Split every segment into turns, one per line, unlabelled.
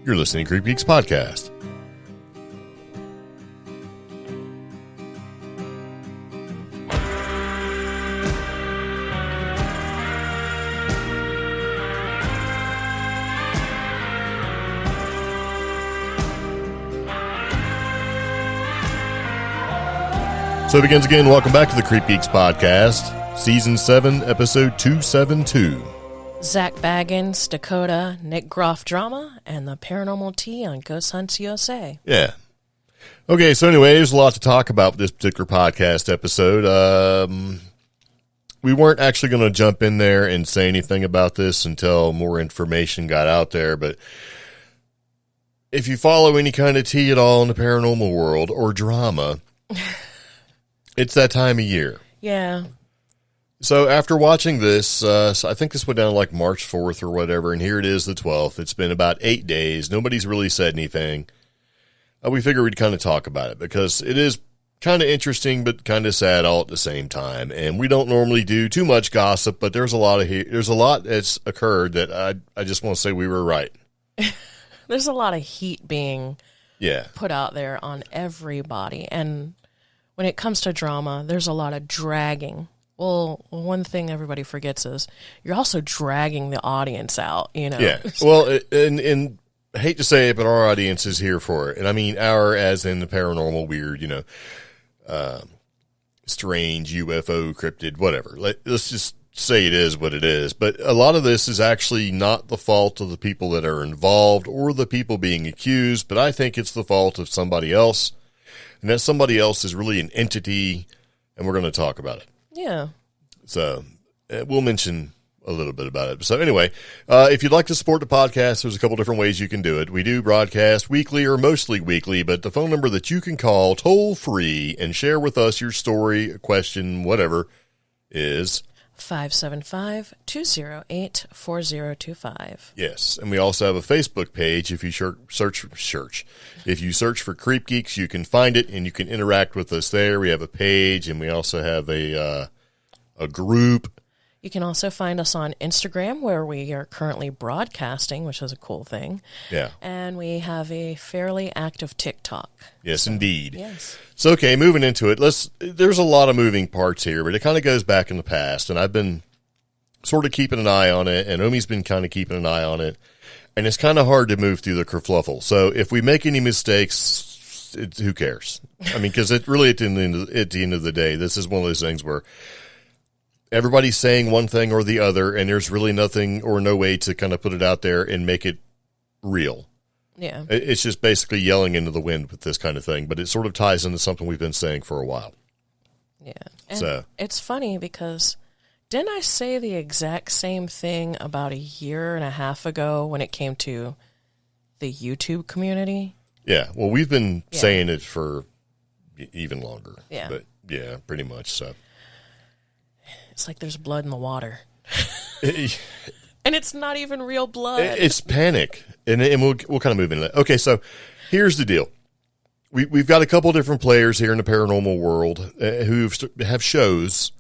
You're listening to CreepGeeks Podcast. So it begins again. Welcome back to the CreepGeeks Podcast, Season 7, Episode 272.
Zac Bagans, Dakota, Nick Groff drama, and the Paranormal Tea on Ghost Hunts USA.
Yeah. Okay, so anyway, there's a lot to talk about with this particular podcast episode. We weren't actually going to jump in there and say anything about this until more information got out there, but if you follow any kind of tea at all in the paranormal world or drama, it's that time of year.
Yeah.
So after watching this, so I think this went down like March 4th or whatever, and here it is the 12th. It's been about 8 days. Nobody's really said anything. We figured we'd kind of talk about it because it is kind of interesting but kind of sad all at the same time. And we don't normally do too much gossip, but there's a lot that's occurred that I just want to say we were right.
There's a lot of heat being put out there on everybody. And when it comes to drama, there's a lot of dragging. Well, one thing everybody forgets is you're also dragging the audience out, you know?
Yeah. Well, and I hate to say it, but our audience is here for it. And I mean, our as in the paranormal, weird, strange, UFO, cryptid, whatever. Let's just say it is what it is. But a lot of this is actually not the fault of the people that are involved or the people being accused, but I think it's the fault of somebody else. And that somebody else is really an entity, and we're going to talk about it.
Yeah.
So we'll mention a little bit about it. So anyway, if you'd like to support the podcast, there's a couple different ways you can do it. We do broadcast weekly or mostly weekly, but the phone number that you can call toll free and share with us your story, question, whatever, is
575-208-4025.
Yes, and we also have a Facebook page. If you search for CreepGeeks, you can find it and you can interact with us there. We have a page and we also have a group.
You can also find us on Instagram, where we are currently broadcasting, which is a cool thing.
Yeah.
And we have a fairly active TikTok.
Yes, indeed.
Yes.
So, okay, moving into it, there's a lot of moving parts here, but it kind of goes back in the past, and I've been sort of keeping an eye on it, and Omi's been kind of keeping an eye on it, and it's kind of hard to move through the kerfluffle. So if we make any mistakes, who cares? I mean, because it really, at the end of the day, this is one of those things where everybody's saying one thing or the other, and there's really nothing or no way to kind of put it out there and make it real.
Yeah.
It's just basically yelling into the wind with this kind of thing, but it sort of ties into something we've been saying for a while.
Yeah. And
so
it's funny because didn't I say the exact same thing about a year and a half ago when it came to the YouTube community?
Yeah. Well, we've been saying it for even longer. Yeah. But yeah, pretty much so.
It's like there's blood in the water. And it's not even real blood.
It's panic. And we'll kind of move into that. Okay, so here's the deal. We've got a couple different players here in the paranormal world who have shows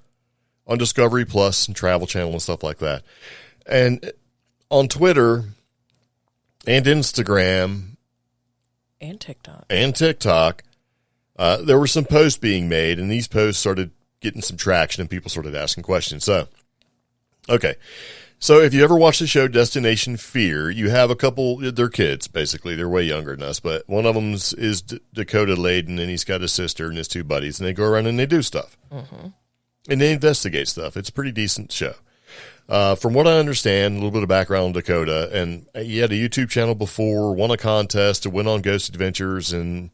on Discovery Plus and Travel Channel and stuff like that. And on Twitter and Instagram
and TikTok,
there were some posts being made, and these posts started getting some traction, and people started asking questions. So, okay. So if you ever watch the show Destination Fear, you have a couple, they're kids, basically. They're way younger than us, but one of them is Dakota Layden, and he's got his sister and his two buddies, and they go around and they do stuff. Mm-hmm. And they investigate stuff. It's a pretty decent show. From what I understand, a little bit of background on Dakota, and he had a YouTube channel before, won a contest, went on Ghost Adventures, and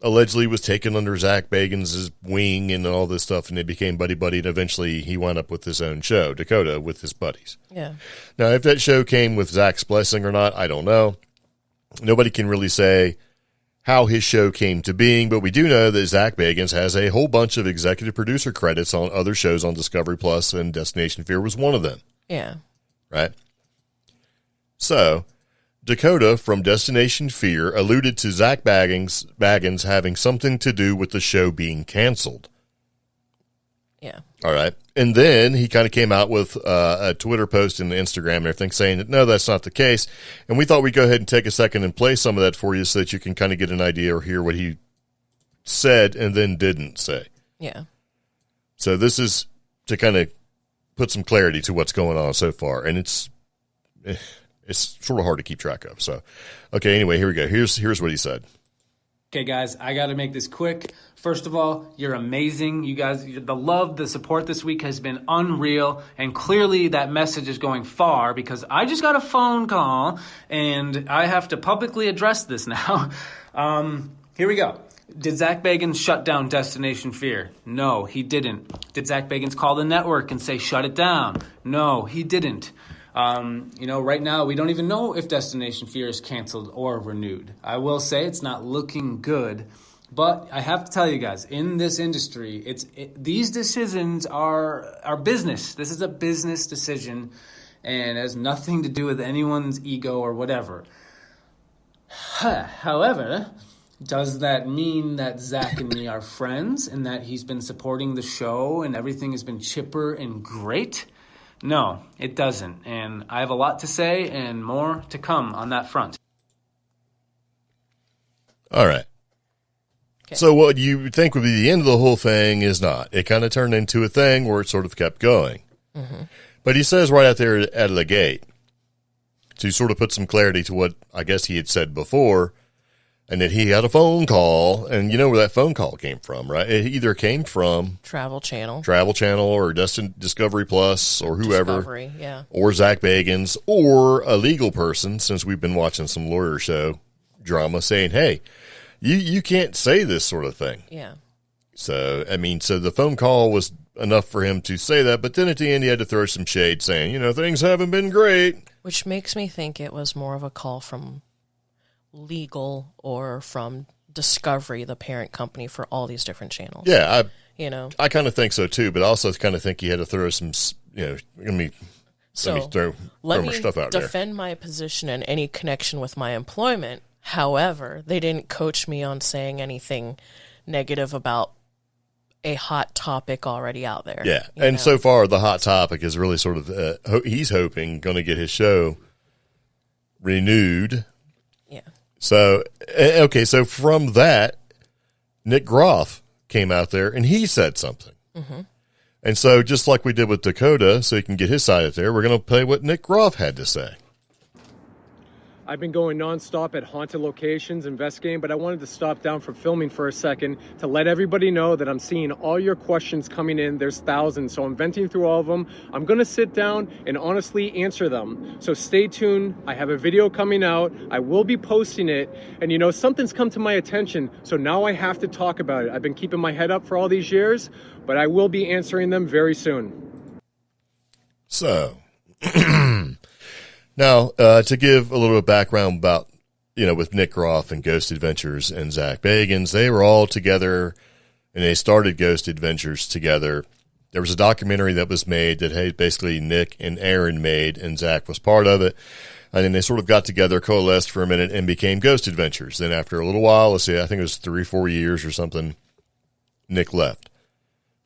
allegedly was taken under Zac Bagans' wing and all this stuff, and they became buddy-buddy, and eventually he wound up with his own show, Dakota, with his buddies.
Yeah.
Now, if that show came with Zach's blessing or not, I don't know. Nobody can really say how his show came to being, but we do know that Zac Bagans has a whole bunch of executive producer credits on other shows on Discovery Plus, and Destination Fear was one of them.
Yeah.
Right? So Dakota from Destination Fear alluded to Zac Bagans having something to do with the show being canceled.
Yeah.
All right. And then he kind of came out with a Twitter post and Instagram and everything saying that, no, that's not the case. And we thought we'd go ahead and take a second and play some of that for you so that you can kind of get an idea or hear what he said and then didn't say.
Yeah.
So this is to kind of put some clarity to what's going on so far. And it's sort of hard to keep track of. So, okay, anyway, here we go. Here's what he said.
Okay, guys, I got to make this quick. First of all, you're amazing. You guys, the love, the support this week has been unreal. And clearly that message is going far because I just got a phone call and I have to publicly address this now. Here we go. Did Zac Bagans shut down Destination Fear? No, he didn't. Did Zac Bagans call the network and say shut it down? No, he didn't. Right now we don't even know if Destination Fear is canceled or renewed. I will say it's not looking good, but I have to tell you guys, in this industry, these decisions are business. This is a business decision, and it has nothing to do with anyone's ego or whatever. However, does that mean that Zach and me are friends and that he's been supporting the show and everything has been chipper and great? No, it doesn't. And I have a lot to say and more to come on that front.
All right. Okay. So what you think would be the end of the whole thing is not. It kind of turned into a thing where it sort of kept going. Mm-hmm. But he says right out there at the gate, to sort of put some clarity to what I guess he had said before, and that he had a phone call, and you know where that phone call came from, right? It either came from
Travel Channel
or Discovery Plus or whoever.
Discovery, yeah.
Or Zac Bagans or a legal person, since we've been watching some lawyer show drama, saying, hey, you can't say this sort of thing.
Yeah.
So, so the phone call was enough for him to say that, but then at the end he had to throw some shade saying, things haven't been great.
Which makes me think it was more of a call from legal or from Discovery, the parent company for all these different channels.
Yeah, I kind of think so too, but I also kind of think he had to throw some, let me throw more stuff out there.
Defend my position and any connection with my employment. However, they didn't coach me on saying anything negative about a hot topic already out there.
Yeah, and so far the hot topic is really sort of, he's hoping going to get his show renewed.
Yeah.
So, okay, so from that, Nick Groff came out there and he said something. Mm-hmm. And so just like we did with Dakota, so he can get his side out there, we're going to play what Nick Groff had to say.
I've been going nonstop at haunted locations, investigating, but I wanted to stop down from filming for a second to let everybody know that I'm seeing all your questions coming in. There's thousands, so I'm venting through all of them. I'm going to sit down and honestly answer them. So stay tuned. I have a video coming out. I will be posting it. And something's come to my attention, so now I have to talk about it. I've been keeping my head up for all these years, but I will be answering them very soon.
So... Now, to give a little bit of background about, with Nick Groff and Ghost Adventures and Zac Bagans, they were all together and they started Ghost Adventures together. There was a documentary that was made that basically Nick and Aaron made and Zac was part of it. And then they sort of got together, coalesced for a minute and became Ghost Adventures. Then after a little while, I think it was 3-4 years or something, Nick left.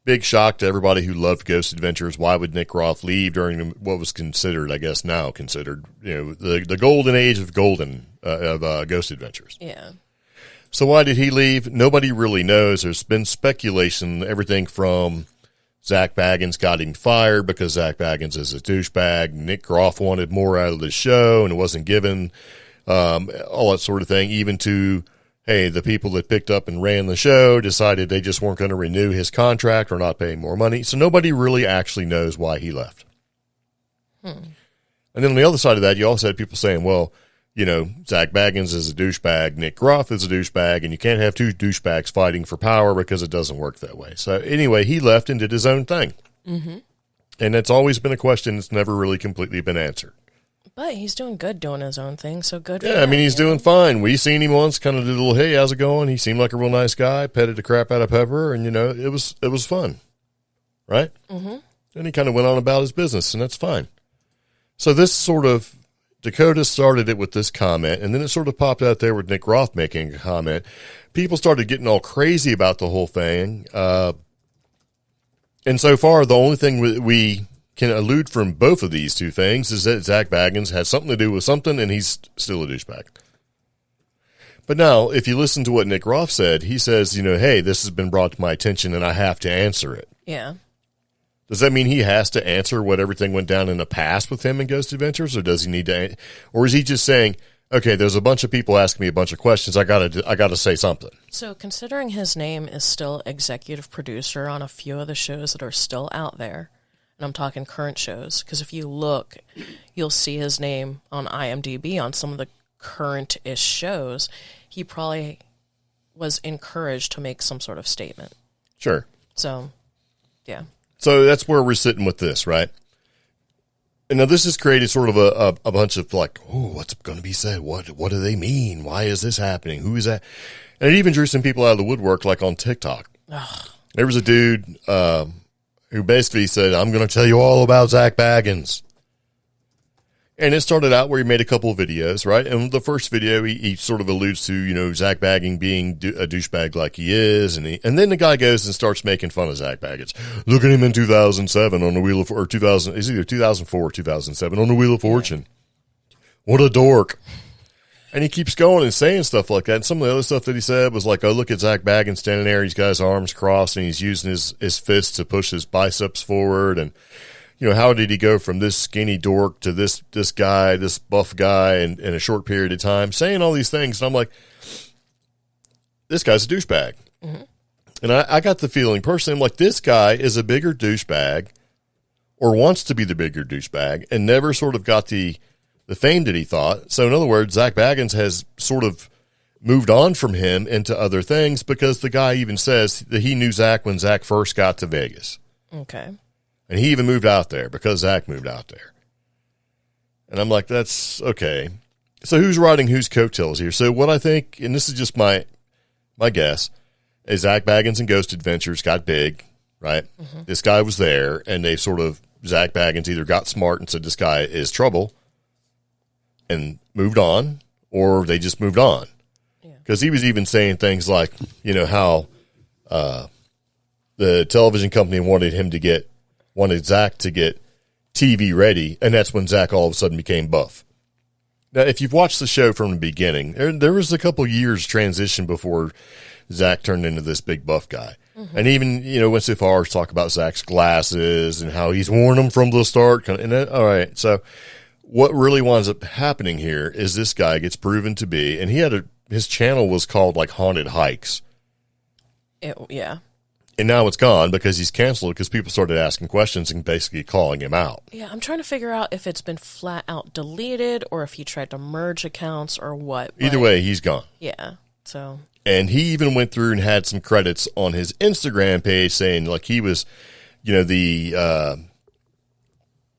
Big shock to everybody who loved Ghost Adventures. Why would Nick Groff leave during what was considered, I guess now considered, the golden age of Ghost Adventures?
Yeah.
So why did he leave? Nobody really knows. There's been speculation, everything from Zac Bagans got him fired because Zac Bagans is a douchebag. Nick Groff wanted more out of the show and it wasn't given, all that sort of thing, even to... Hey, the people that picked up and ran the show decided they just weren't going to renew his contract or not pay him more money. So nobody really actually knows why he left. And then on the other side of that, you also had people saying, well, Zac Bagans is a douchebag, Nick Groff is a douchebag, and you can't have two douchebags fighting for power because it doesn't work that way. So anyway, he left and did his own thing. Mm-hmm. And it's always been a question that's never really completely been answered.
But he's doing good doing his own thing, so good for
him. Yeah, he's doing fine. We seen him once, kind of did a little, hey, how's it going? He seemed like a real nice guy, petted the crap out of Pepper, and, it was fun, right? Mm-hmm. And he kind of went on about his business, and that's fine. So this sort of, Dakota started it with this comment, and then it sort of popped out there with Nick Groff making a comment. People started getting all crazy about the whole thing. And so far, the only thing we can allude from both of these two things is that Zac Bagans has something to do with something, and he's still a douchebag. But now, if you listen to what Nick Groff said, he says, hey, this has been brought to my attention, and I have to answer it.
Yeah.
Does that mean he has to answer what everything went down in the past with him in Ghost Adventures, or does he need to, or is he just saying, okay, there's a bunch of people asking me a bunch of questions, I gotta say something?
So, considering his name is still executive producer on a few of the shows that are still out there, and I'm talking current shows, because if you look, you'll see his name on IMDb on some of the current-ish shows, he probably was encouraged to make some sort of statement.
Sure.
So, yeah.
So that's where we're sitting with this, right? And now this has created sort of a bunch of like, oh, what's going to be said? What do they mean? Why is this happening? Who is that? And it even drew some people out of the woodwork, like on TikTok. Ugh. There was a dude who basically said, I'm going to tell you all about Zac Bagans. And it started out where he made a couple of videos, right? And the first video, he sort of alludes to, Zac Bagans being a douchebag like he is. And then the guy goes and starts making fun of Zac Bagans. Look at him in 2007 on the Wheel of, or 2000, it's either 2004 or 2007 on the Wheel of Fortune. What a dork. And he keeps going and saying stuff like that. And some of the other stuff that he said was like, oh, look at Zac Bagans standing there. He's got his arms crossed and he's using his fists to push his biceps forward. And, how did he go from this skinny dork to this guy, this buff guy in a short period of time, saying all these things. And I'm like, this guy's a douchebag. Mm-hmm. And I got the feeling personally, I'm like, this guy is a bigger douchebag or wants to be the bigger douchebag and never sort of got the fame that he thought. So in other words, Zac Bagans has sort of moved on from him into other things because the guy even says that he knew Zac when Zac first got to Vegas.
Okay. And
he even moved out there because Zac moved out there. And I'm like, that's okay. So who's riding whose coattails here? So what I think, and this is just my guess, is Zac Bagans and Ghost Adventures got big, right? Mm-hmm. This guy was there, and they sort of, Zac Bagans either got smart and said this guy is trouble and moved on, or they just moved on. Because he was even saying things like, how the television company wanted Zac to get TV ready, and that's when Zac all of a sudden became buff. Now, if you've watched the show from the beginning, there was a couple years transition before Zac turned into this big buff guy. Mm-hmm. And even, went so far as to talk about Zac's glasses and how he's worn them from the start. And all right, so what really winds up happening here is this guy gets proven to be, and his channel was called like Haunted Hikes.
Yeah.
And now it's gone because he's canceled because people started asking questions and basically calling him out.
Yeah, I'm trying to figure out if it's been flat out deleted or if he tried to merge accounts or what.
Either way, he's gone.
Yeah, so.
And he even went through and had some credits on his Instagram page saying like he was, he was the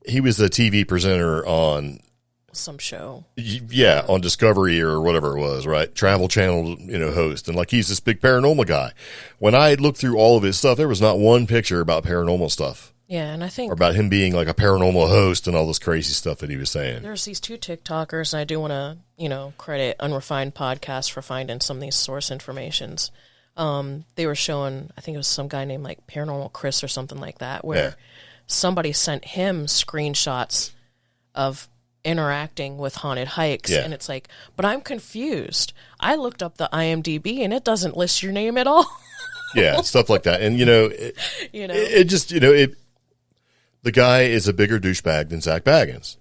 TV presenter on
some show.
Yeah, on Discovery or whatever it was, right? Travel Channel, host. And like he's this big paranormal guy. When I looked through all of his stuff, there was not one picture about paranormal stuff.
Yeah, and I think...
Or about him being like a paranormal host and all this crazy stuff that he was saying.
There's these two TikTokers, and I do want to, credit Unrefined Podcast for finding some of these source informations. They were showing, I think it was some guy named like Paranormal Chris or something like that, where somebody sent him screenshots of interacting with Haunted Hikes, and it's like, but I'm confused. I looked up the IMDb and it doesn't list your name at all.
Yeah, stuff like that. And it just the guy is a bigger douchebag than Zac Bagans,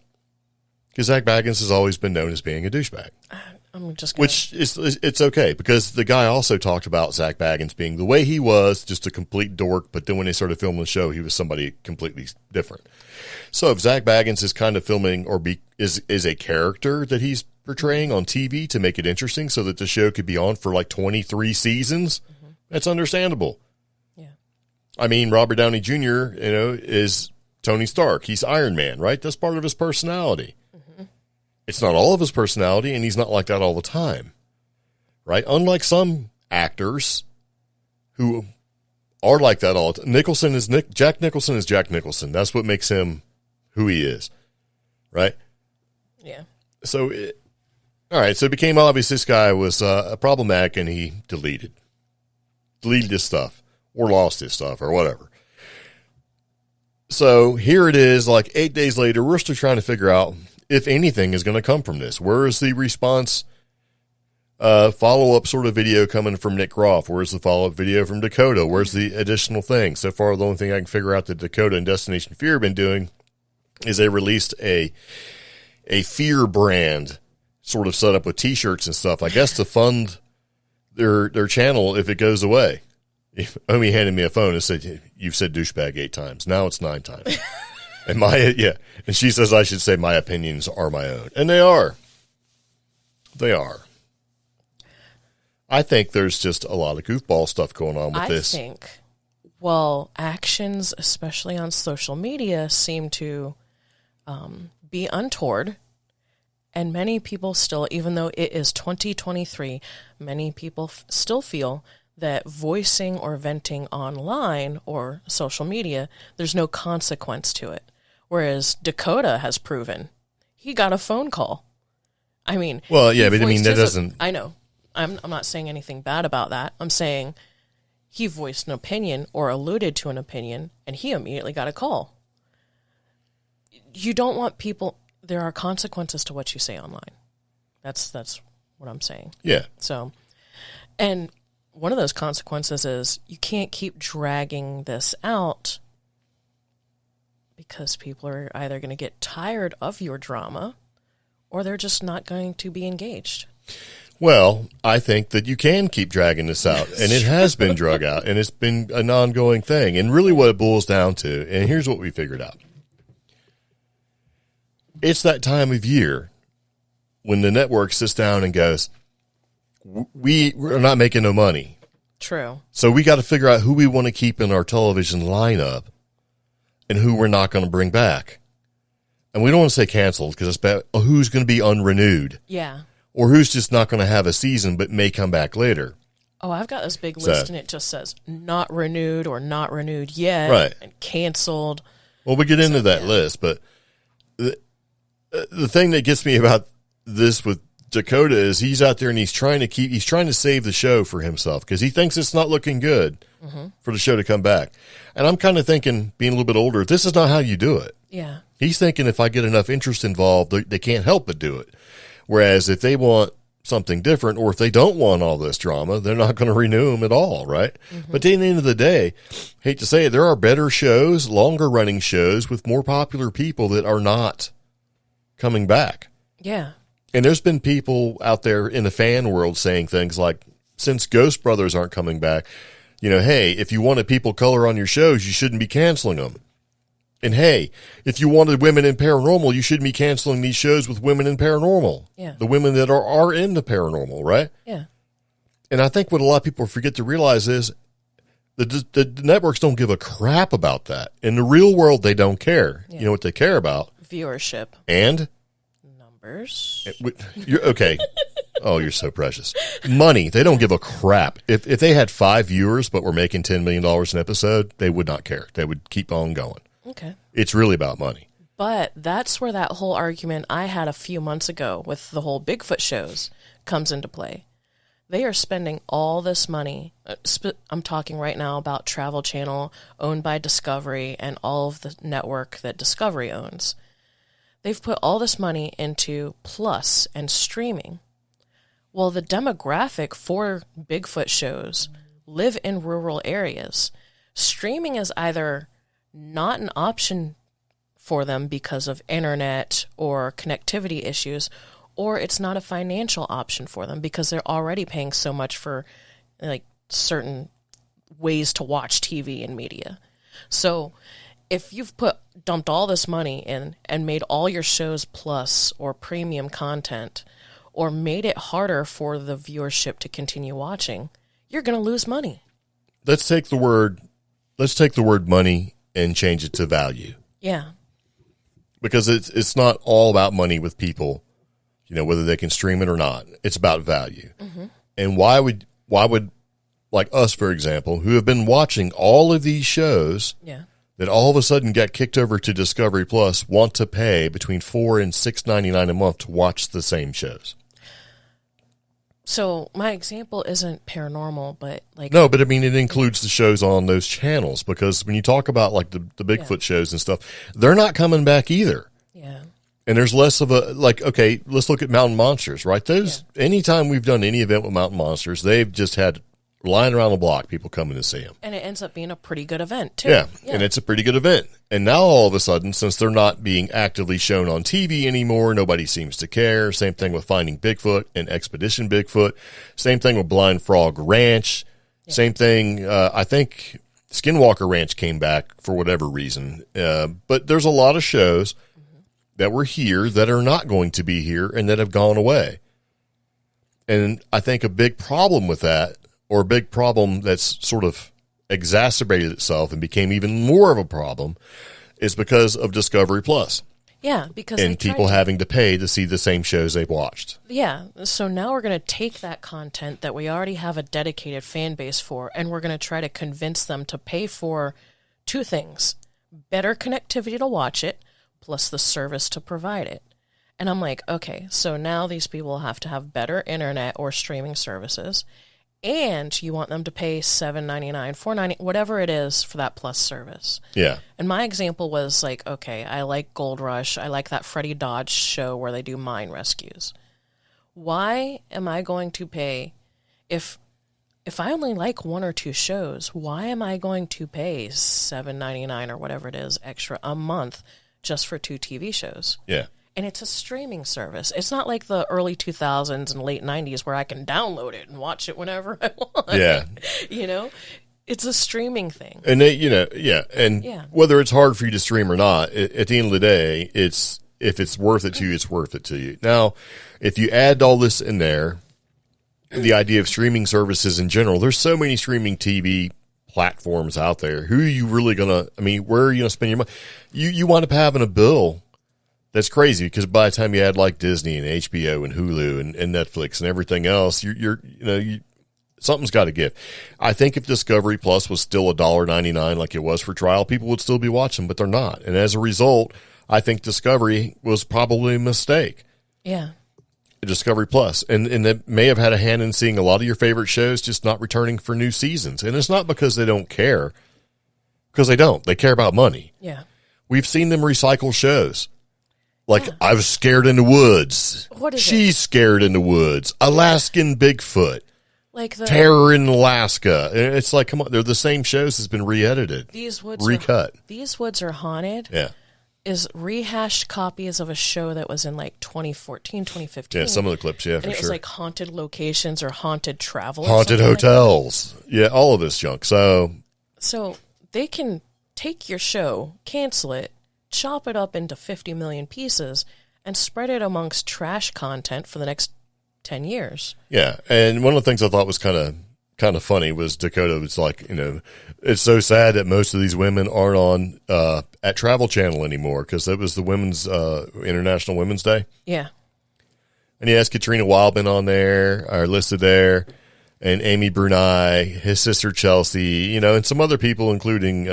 because Zac Bagans has always been known as being a douchebag. Which it's okay, because the guy also talked about Zac Bagans being the way he was, just a complete dork, but then when they started filming the show, he was somebody completely different. So if Zac Bagans is kind of filming or is a character that he's portraying on TV to make it interesting so that the show could be on for like 23 seasons, that's understandable. Yeah. I mean, Robert Downey Jr., is Tony Stark. He's Iron Man, right? That's part of his personality. It's not all of his personality, and he's not like that all the time, right? Unlike some actors who are like that all the time. Jack Nicholson is Jack Nicholson. That's what makes him who he is, right?
Yeah.
So, all right, so it became obvious this guy was problematic, and he deleted his stuff or lost his stuff or whatever. So here it is, like 8 days later, we're still trying to figure out if anything is going to come from this. Where is the response follow-up sort of video coming from Nick Groff? Where's the follow-up video from Dakota? Where's the additional thing? So far, the only thing I can figure out that Dakota and Destination Fear have been doing is they released a fear brand sort of set up with T-shirts and stuff, I guess to fund their channel if it goes away. Omi handed me a phone and said, "You've said douchebag 8 times. Now it's 9 times." And and she says I should say my opinions are my own. And they are. They are. I think there's just a lot of goofball stuff going on with this.
I think, actions, especially on social media, seem to be untoward. And many people still, even though it is 2023, many people still feel that voicing or venting online or social media, there's no consequence to it. Whereas Dakota has proven he got a phone call. I mean,
that doesn't.
I know. I'm not saying anything bad about that. I'm saying he voiced an opinion or alluded to an opinion, and he immediately got a call. You don't want people. There are consequences to what you say online. That's what I'm saying.
Yeah.
So, and one of those consequences is you can't keep dragging this out because people are either going to get tired of your drama or they're just not going to be engaged.
Well, I think that you can keep dragging this out, and it has been drug out, and it's been an ongoing thing. And really what it boils down to, and here's what we figured out. It's that time of year when the network sits down and goes, we're not making no money.
True.
So we got to figure out who we want to keep in our television lineup and who we're not going to bring back. And we don't want to say canceled because it's bad. Who's going to be unrenewed?
Yeah.
Or who's just not going to have a season but may come back later.
Oh, I've got this big list and it just says not renewed or not renewed yet.
Right.
And canceled.
Well, we get into that list, but the thing that gets me about this with Dakota is he's out there and he's trying to save the show for himself because he thinks it's not looking good for the show to come back. And I'm kind of thinking, being a little bit older, this is not how you do it.
Yeah.
He's thinking if I get enough interest involved, they can't help but do it. Whereas if they want something different or if they don't want all this drama, they're not going to renew them at all, right? Mm-hmm. But at the end of the day, hate to say it, there are better shows, longer running shows with more popular people that are not coming back.
Yeah.
And there's been people out there in the fan world saying things like, since Ghost Brothers aren't coming back, hey, if you wanted people color on your shows, you shouldn't be canceling them. And hey, if you wanted women in paranormal, you shouldn't be canceling these shows with women in paranormal.
Yeah.
The women that are into paranormal, right?
Yeah.
And I think what a lot of people forget to realize is the networks don't give a crap about that. In the real world, they don't care. Yeah. You know what they care about?
Viewership.
And?
Numbers.
You're okay. Oh, you're so precious. Money. They don't give a crap. If they had 5 viewers but were making $10 million an episode, they would not care. They would keep on going.
Okay.
It's really about money.
But that's where that whole argument I had a few months ago with the whole Bigfoot shows comes into play. They are spending all this money. I'm talking right now about Travel Channel, owned by Discovery, and all of the network that Discovery owns. They've put all this money into Plus and streaming. Well, the demographic for Bigfoot shows live in rural areas. Streaming is either not an option for them because of internet or connectivity issues, or it's not a financial option for them because they're already paying so much for like certain ways to watch TV and media. So if you've dumped all this money in and made all your shows Plus or premium content or made it harder for the viewership to continue watching, you're going to lose money.
Let's take the word money and change it to value.
Yeah.
Because it's not all about money with people, whether they can stream it or not. It's about value. Mm-hmm. And why would like us, for example, who have been watching all of these shows that all of a sudden got kicked over to Discovery Plus, want to pay between $4 and $6.99 a month to watch the same shows?
So my example isn't paranormal, but like
no, but I mean it includes the shows on those channels, because when you talk about like the Bigfoot shows and stuff, they're not coming back either.
Yeah.
And there's less of a like. Okay, let's look at Mountain Monsters. Right, those anytime we've done any event with Mountain Monsters, they've just had lying around the block, people coming to see them,
and it ends up being a pretty good event too.
Yeah, and it's a pretty good event. And now all of a sudden, since they're not being actively shown on TV anymore, nobody seems to care. Same thing with Finding Bigfoot and Expedition Bigfoot. Same thing with Blind Frog Ranch. Yeah. Same thing. I think Skinwalker Ranch came back for whatever reason. But there's a lot of shows that were here that are not going to be here and that have gone away. And I think a big problem with that, or a big problem that's sort of exacerbated itself and became even more of a problem, is because of Discovery Plus.
Yeah, because
and people having to pay to see the same shows they've watched.
Yeah, so now we're going to take that content that we already have a dedicated fan base for, and we're going to try to convince them to pay for two things: better connectivity to watch it, plus the service to provide it. And I'm like, okay, so now these people have to have better internet or streaming services, and you want them to pay $7.99, $4.99, whatever it is for that plus service.
Yeah. And
my example was like, okay, I like Gold Rush. I like that Freddie Dodge show where they do mine rescues. Why am I going to pay, if I only like one or two shows, why am I going to pay $7.99 or whatever it is extra a month just for two TV shows?
Yeah.
And it's a streaming service. It's not like the early 2000s and late 90s where I can download it and watch it whenever I want.
Yeah.
You know, it's a streaming thing.
And they, you know, yeah. And whether it's hard for you to stream or not, at the end of the day, if it's worth it to you, it's worth it to you. Now, if you add all this in there, the idea of streaming services in general, there's so many streaming TV platforms out there. Who are you really going to, I mean, where are you going to spend your money? You wind up having a bill that's crazy, because by the time you add like Disney and HBO and Hulu and Netflix and everything else, something's got to give. I think if Discovery Plus was still $1.99 like it was for trial, people would still be watching, but they're not. And as a result, I think Discovery was probably a mistake.
Yeah.
Discovery Plus. And that may have had a hand in seeing a lot of your favorite shows just not returning for new seasons. And it's not because they don't care, because they don't. They care about money.
Yeah.
We've seen them recycle shows. Like, I was scared in the woods.
What is
She's scared in the woods. Alaskan Bigfoot.
Like the
Terror in Alaska. It's like, come on, they're the same shows that's been re-edited.
These woods
recut.
These Woods Are Haunted.
Yeah.
Is rehashed copies of a show that was in like 2014, 2015.
Yeah, some of the clips, yeah, for sure.
And it was like haunted locations or haunted travel.
Haunted hotels. Like yeah, all of this junk. So
they can take your show, cancel it, chop it up into 50 million pieces, and spread it amongst trash content for the next 10 years.
Yeah, and one of the things I thought was kind of funny was Dakota was like, you know, it's so sad that most of these women aren't on at Travel Channel anymore, because it was the Women's International Women's Day.
Yeah.
And he has Katrina Wildman on there, or listed there, and Amy Brunei, his sister Chelsea, you know, and some other people, including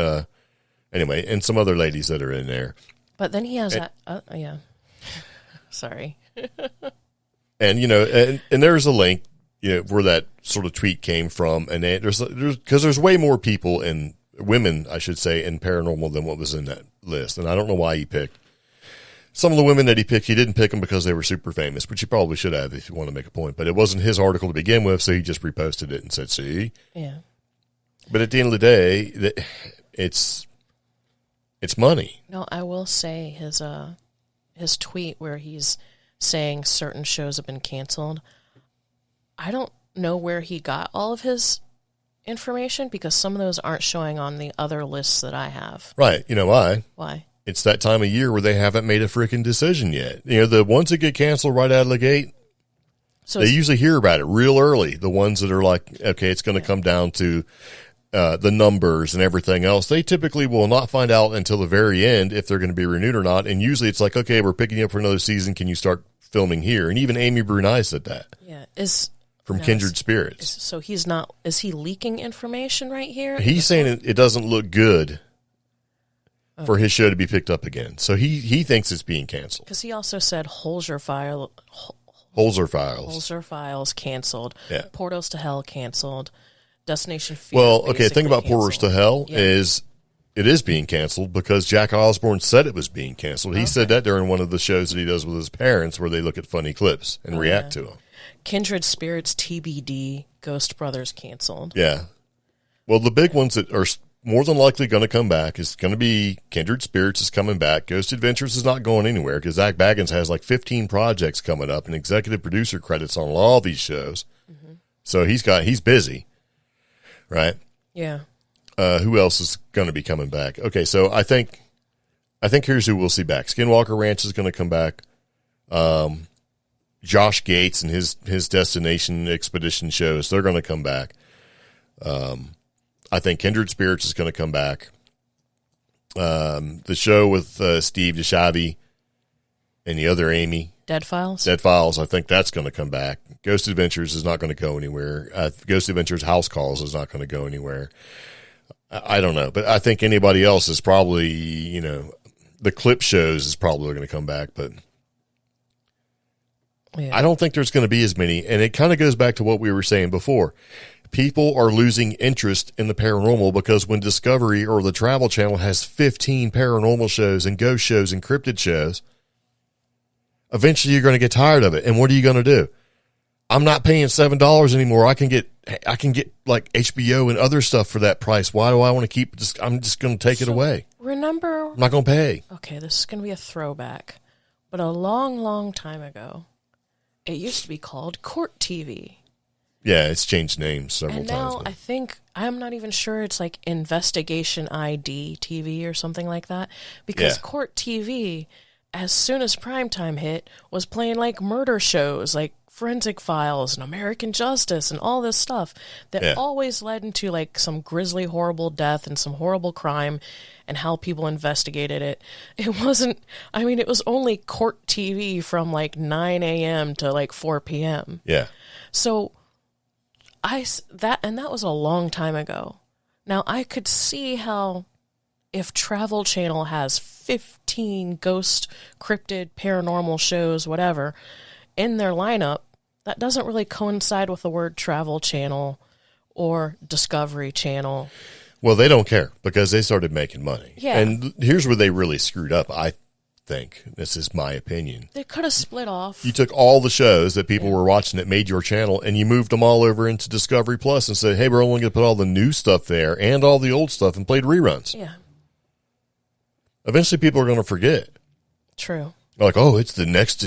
anyway, and some other ladies that are in there.
But then he has yeah. Sorry.
And, you know, and there's a link, you know, where that sort of tweet came from. And there's way more people and women, I should say, in paranormal than what was in that list. And I don't know why he picked some of the women that he picked. He didn't pick them because they were super famous, which he probably should have if you want to make a point. But it wasn't his article to begin with, so he just reposted it and said, see?
Yeah.
But at the end of the day, it's money.
No, I will say his tweet where he's saying certain shows have been canceled. I don't know where he got all of his information, because some of those aren't showing on the other lists that I have.
Right. You know why?
Why?
It's that time of year where they haven't made a freaking decision yet. You know, the ones that get canceled right out of the gate, so they usually hear about it real early. The ones that are like, okay, it's going to come down to the numbers and everything else, they typically will not find out until the very end if they're going to be renewed or not. And usually it's like, okay, we're picking you up for another season. Can you start filming here? And even Amy Brunei said that.
Yeah.
From Kindred Spirits.
So he's not, is he leaking information right here?
He's saying it doesn't look good for his show to be picked up again. So he thinks it's being canceled.
Because he also said Holzer
Holzer Files
canceled.
Yeah.
Portals to Hell canceled. Destination Fear.
Well, okay, the thing about
canceled.
Portals to Hell is it is being canceled because Jack Osborne said it was being canceled. He said that during one of the shows that he does with his parents where they look at funny clips and react to them.
Kindred Spirits TBD, Ghost Brothers canceled.
Yeah. Well, the big ones that are more than likely going to come back is going to be Kindred Spirits is coming back. Ghost Adventures is not going anywhere because Zac Bagans has like 15 projects coming up and executive producer credits on all these shows. Mm-hmm. So he's busy, right?
Yeah.
Who else is going to be coming back? Okay, so I think here's who we'll see back. Skinwalker Ranch is going to come back. Josh Gates and his Destination Expedition shows, they're going to come back. I think Kindred Spirits is going to come back. The show with Steve DeShavi and the other Amy.
Dead Files,
I think that's going to come back. Ghost Adventures is not going to go anywhere. Ghost Adventures House Calls is not going to go anywhere. I don't know, but I think anybody else is probably, the clip shows is probably going to come back, but I don't think there's going to be as many. And it kind of goes back to what we were saying before. People are losing interest in the paranormal because when Discovery or the Travel Channel has 15 paranormal shows and ghost shows and cryptid shows, eventually you're going to get tired of it. And what are you going to do? I'm not paying $7 anymore. I can get like HBO and other stuff for that price. Why do I want to keep this? I'm just going to take it away.
Remember?
I'm not going to pay.
Okay, this is going to be a throwback. But a long, long time ago, it used to be called Court TV.
Yeah, it's changed names several times.
And now I think, I'm not even sure, it's like Investigation ID TV or something like that. Because Court TV, as soon as primetime hit, was playing like murder shows, like Forensic Files and American Justice and all this stuff that always led into like some grisly, horrible death and some horrible crime and how people investigated it. It was only Court TV from like 9 a.m. to like 4 p.m.
Yeah.
So that was a long time ago. Now I could see how if Travel Channel has 15 ghost, cryptid, paranormal shows, whatever, in their lineup, that doesn't really coincide with the word Travel Channel or Discovery Channel.
Well, they don't care because they started making money.
Yeah.
And here's where they really screwed up, I think. This is my opinion.
They could have split off.
You took all the shows that people were watching that made your channel and you moved them all over into Discovery Plus and said, hey, we're only going to put all the new stuff there and all the old stuff and played reruns.
Yeah.
Eventually people are going to forget.
True.
Like, oh, it's the next,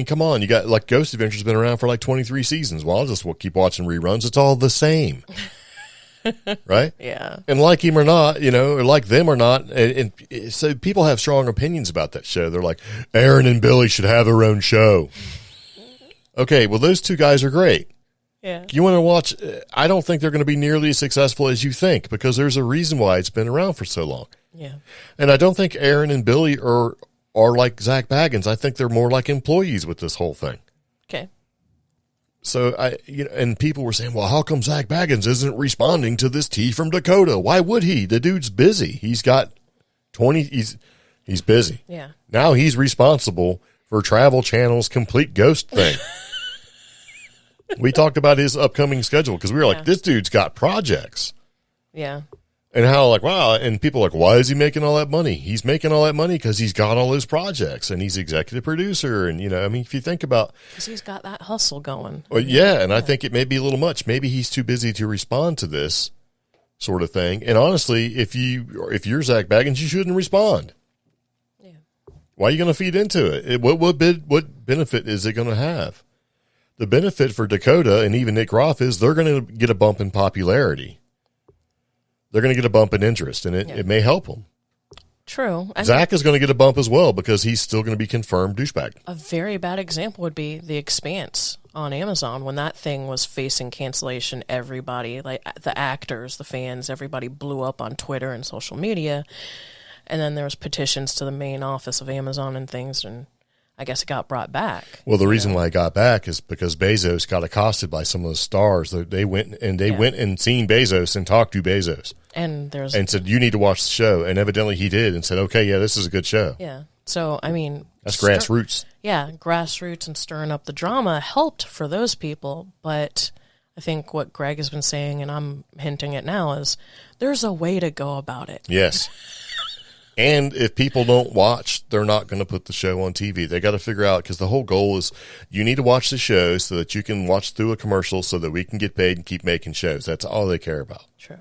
come on. You got, like, Ghost Adventures been around for like 23 seasons. Well, I'll just keep watching reruns. It's all the same. Right?
Yeah.
And like him or not, or like them or not. And so people have strong opinions about that show. They're like, Aaron and Billy should have their own show. Okay, well, those two guys are great.
Yeah.
You want to watch, I don't think they're going to be nearly as successful as you think because there's a reason why it's been around for so long.
Yeah.
And I don't think Aaron and Billy are like Zac Bagans. I think they're more like employees with this whole thing. Okay. So and people were saying, well, how come Zac Bagans isn't responding to this tea from Dakota? Why would he? The dude's busy. He's got he's busy.
Yeah.
Now he's responsible for Travel Channel's Complete Ghost thing. We talked about his upcoming schedule because we were like, this dude's got projects.
Yeah.
And how, like, wow, and people are like, why is he making all that money? He's making all that money because he's got all those projects and he's executive producer. And, if you think about...
Because he's got that hustle going.
Well, yeah, I think it may be a little much. Maybe he's too busy to respond to this sort of thing. And honestly, if you're Zac Bagans, you shouldn't respond. Yeah. Why are you going to feed into it? What benefit is it going to have? The benefit for Dakota and even Nick Groff is they're going to get a bump in popularity. They're going to get a bump in interest, and it may help them.
True.
Zach is going to get a bump as well because he's still going to be confirmed douchebag.
A very bad example would be The Expanse on Amazon. When that thing was facing cancellation, everybody, like the actors, the fans, everybody blew up on Twitter and social media. And then there was petitions to the main office of Amazon and things, and I guess it got brought back.
Well, the reason why it got back is because Bezos got accosted by some of the stars. They went and seen Bezos and talked to Bezos.
And said,
you need to watch the show. And evidently he did and said, okay, yeah, this is a good show.
Yeah. So, I mean...
That's grassroots.
Yeah, grassroots and stirring up the drama helped for those people. But I think what Greg has been saying, and I'm hinting at now, is there's a way to go about it.
Yes. And if people don't watch, they're not going to put the show on TV. They got to figure out, because the whole goal is you need to watch the show so that you can watch through a commercial so that we can get paid and keep making shows. That's all they care about.
True.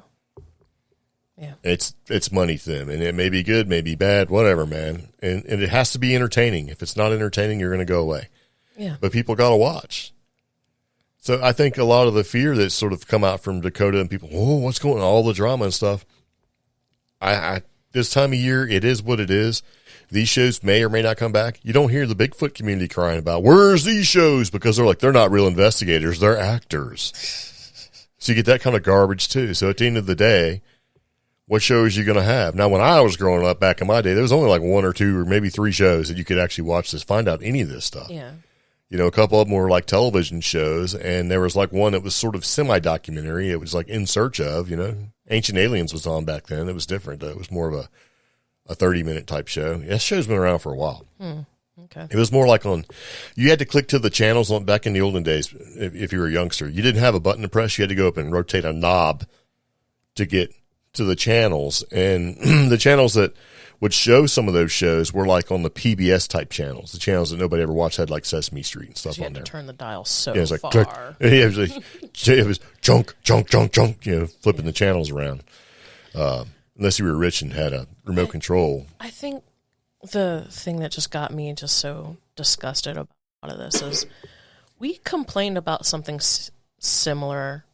Yeah.
It's money to them, and it may be good, may be bad, whatever, man. And it has to be entertaining. If it's not entertaining, you're going to go away.
Yeah.
But people got to watch. So I think a lot of the fear that's sort of come out from Dakota and people, oh, what's going on, all the drama and stuff. I this time of year, it is what it is. These shows may or may not come back. You don't hear the Bigfoot community crying about, where's these shows? Because they're not real investigators. They're actors. So you get that kind of garbage too. So at the end of the day, what shows are you going to have? Now, when I was growing up back in my day, there was only like 1 or 2 or maybe 3 shows that you could actually watch this, find out any of this stuff.
Yeah.
You know, a couple of them were like television shows, and there was like one that was sort of semi-documentary. It was like In Search Of, you know. Ancient Aliens was on back then. It was different. It was more of a 30-minute type show. Yeah, that show's been around for a while.
Okay.
It was more like you had to click to the channels back in the olden days if you were a youngster. You didn't have a button to press. You had to go up and rotate a knob to get to the channels. And the channels that would show some of those shows were like on the PBS type channels. The channels that nobody ever watched had like Sesame Street and stuff on there.
You had to turn the dial so
it was like,
far.
It was junk, you know, flipping the channels around. Unless you were rich and had a remote control.
I think the thing that just got me just so disgusted about all of this is we complained about something similar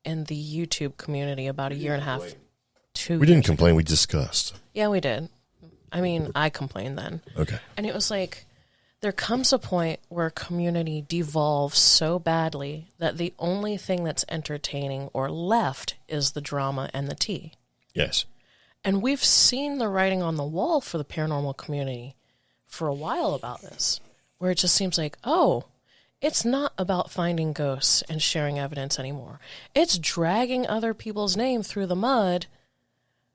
in the YouTube community about a year and a half, 2 years
We didn't complain. We discussed.
Yeah, we did. I mean, I complained then.
Okay.
And it was like, there comes a point where a community devolves so badly that the only thing that's entertaining or left is the drama and the tea.
Yes.
And we've seen the writing on the wall for the paranormal community for a while about this, where it just seems like, oh, it's not about finding ghosts and sharing evidence anymore. It's dragging other people's name through the mud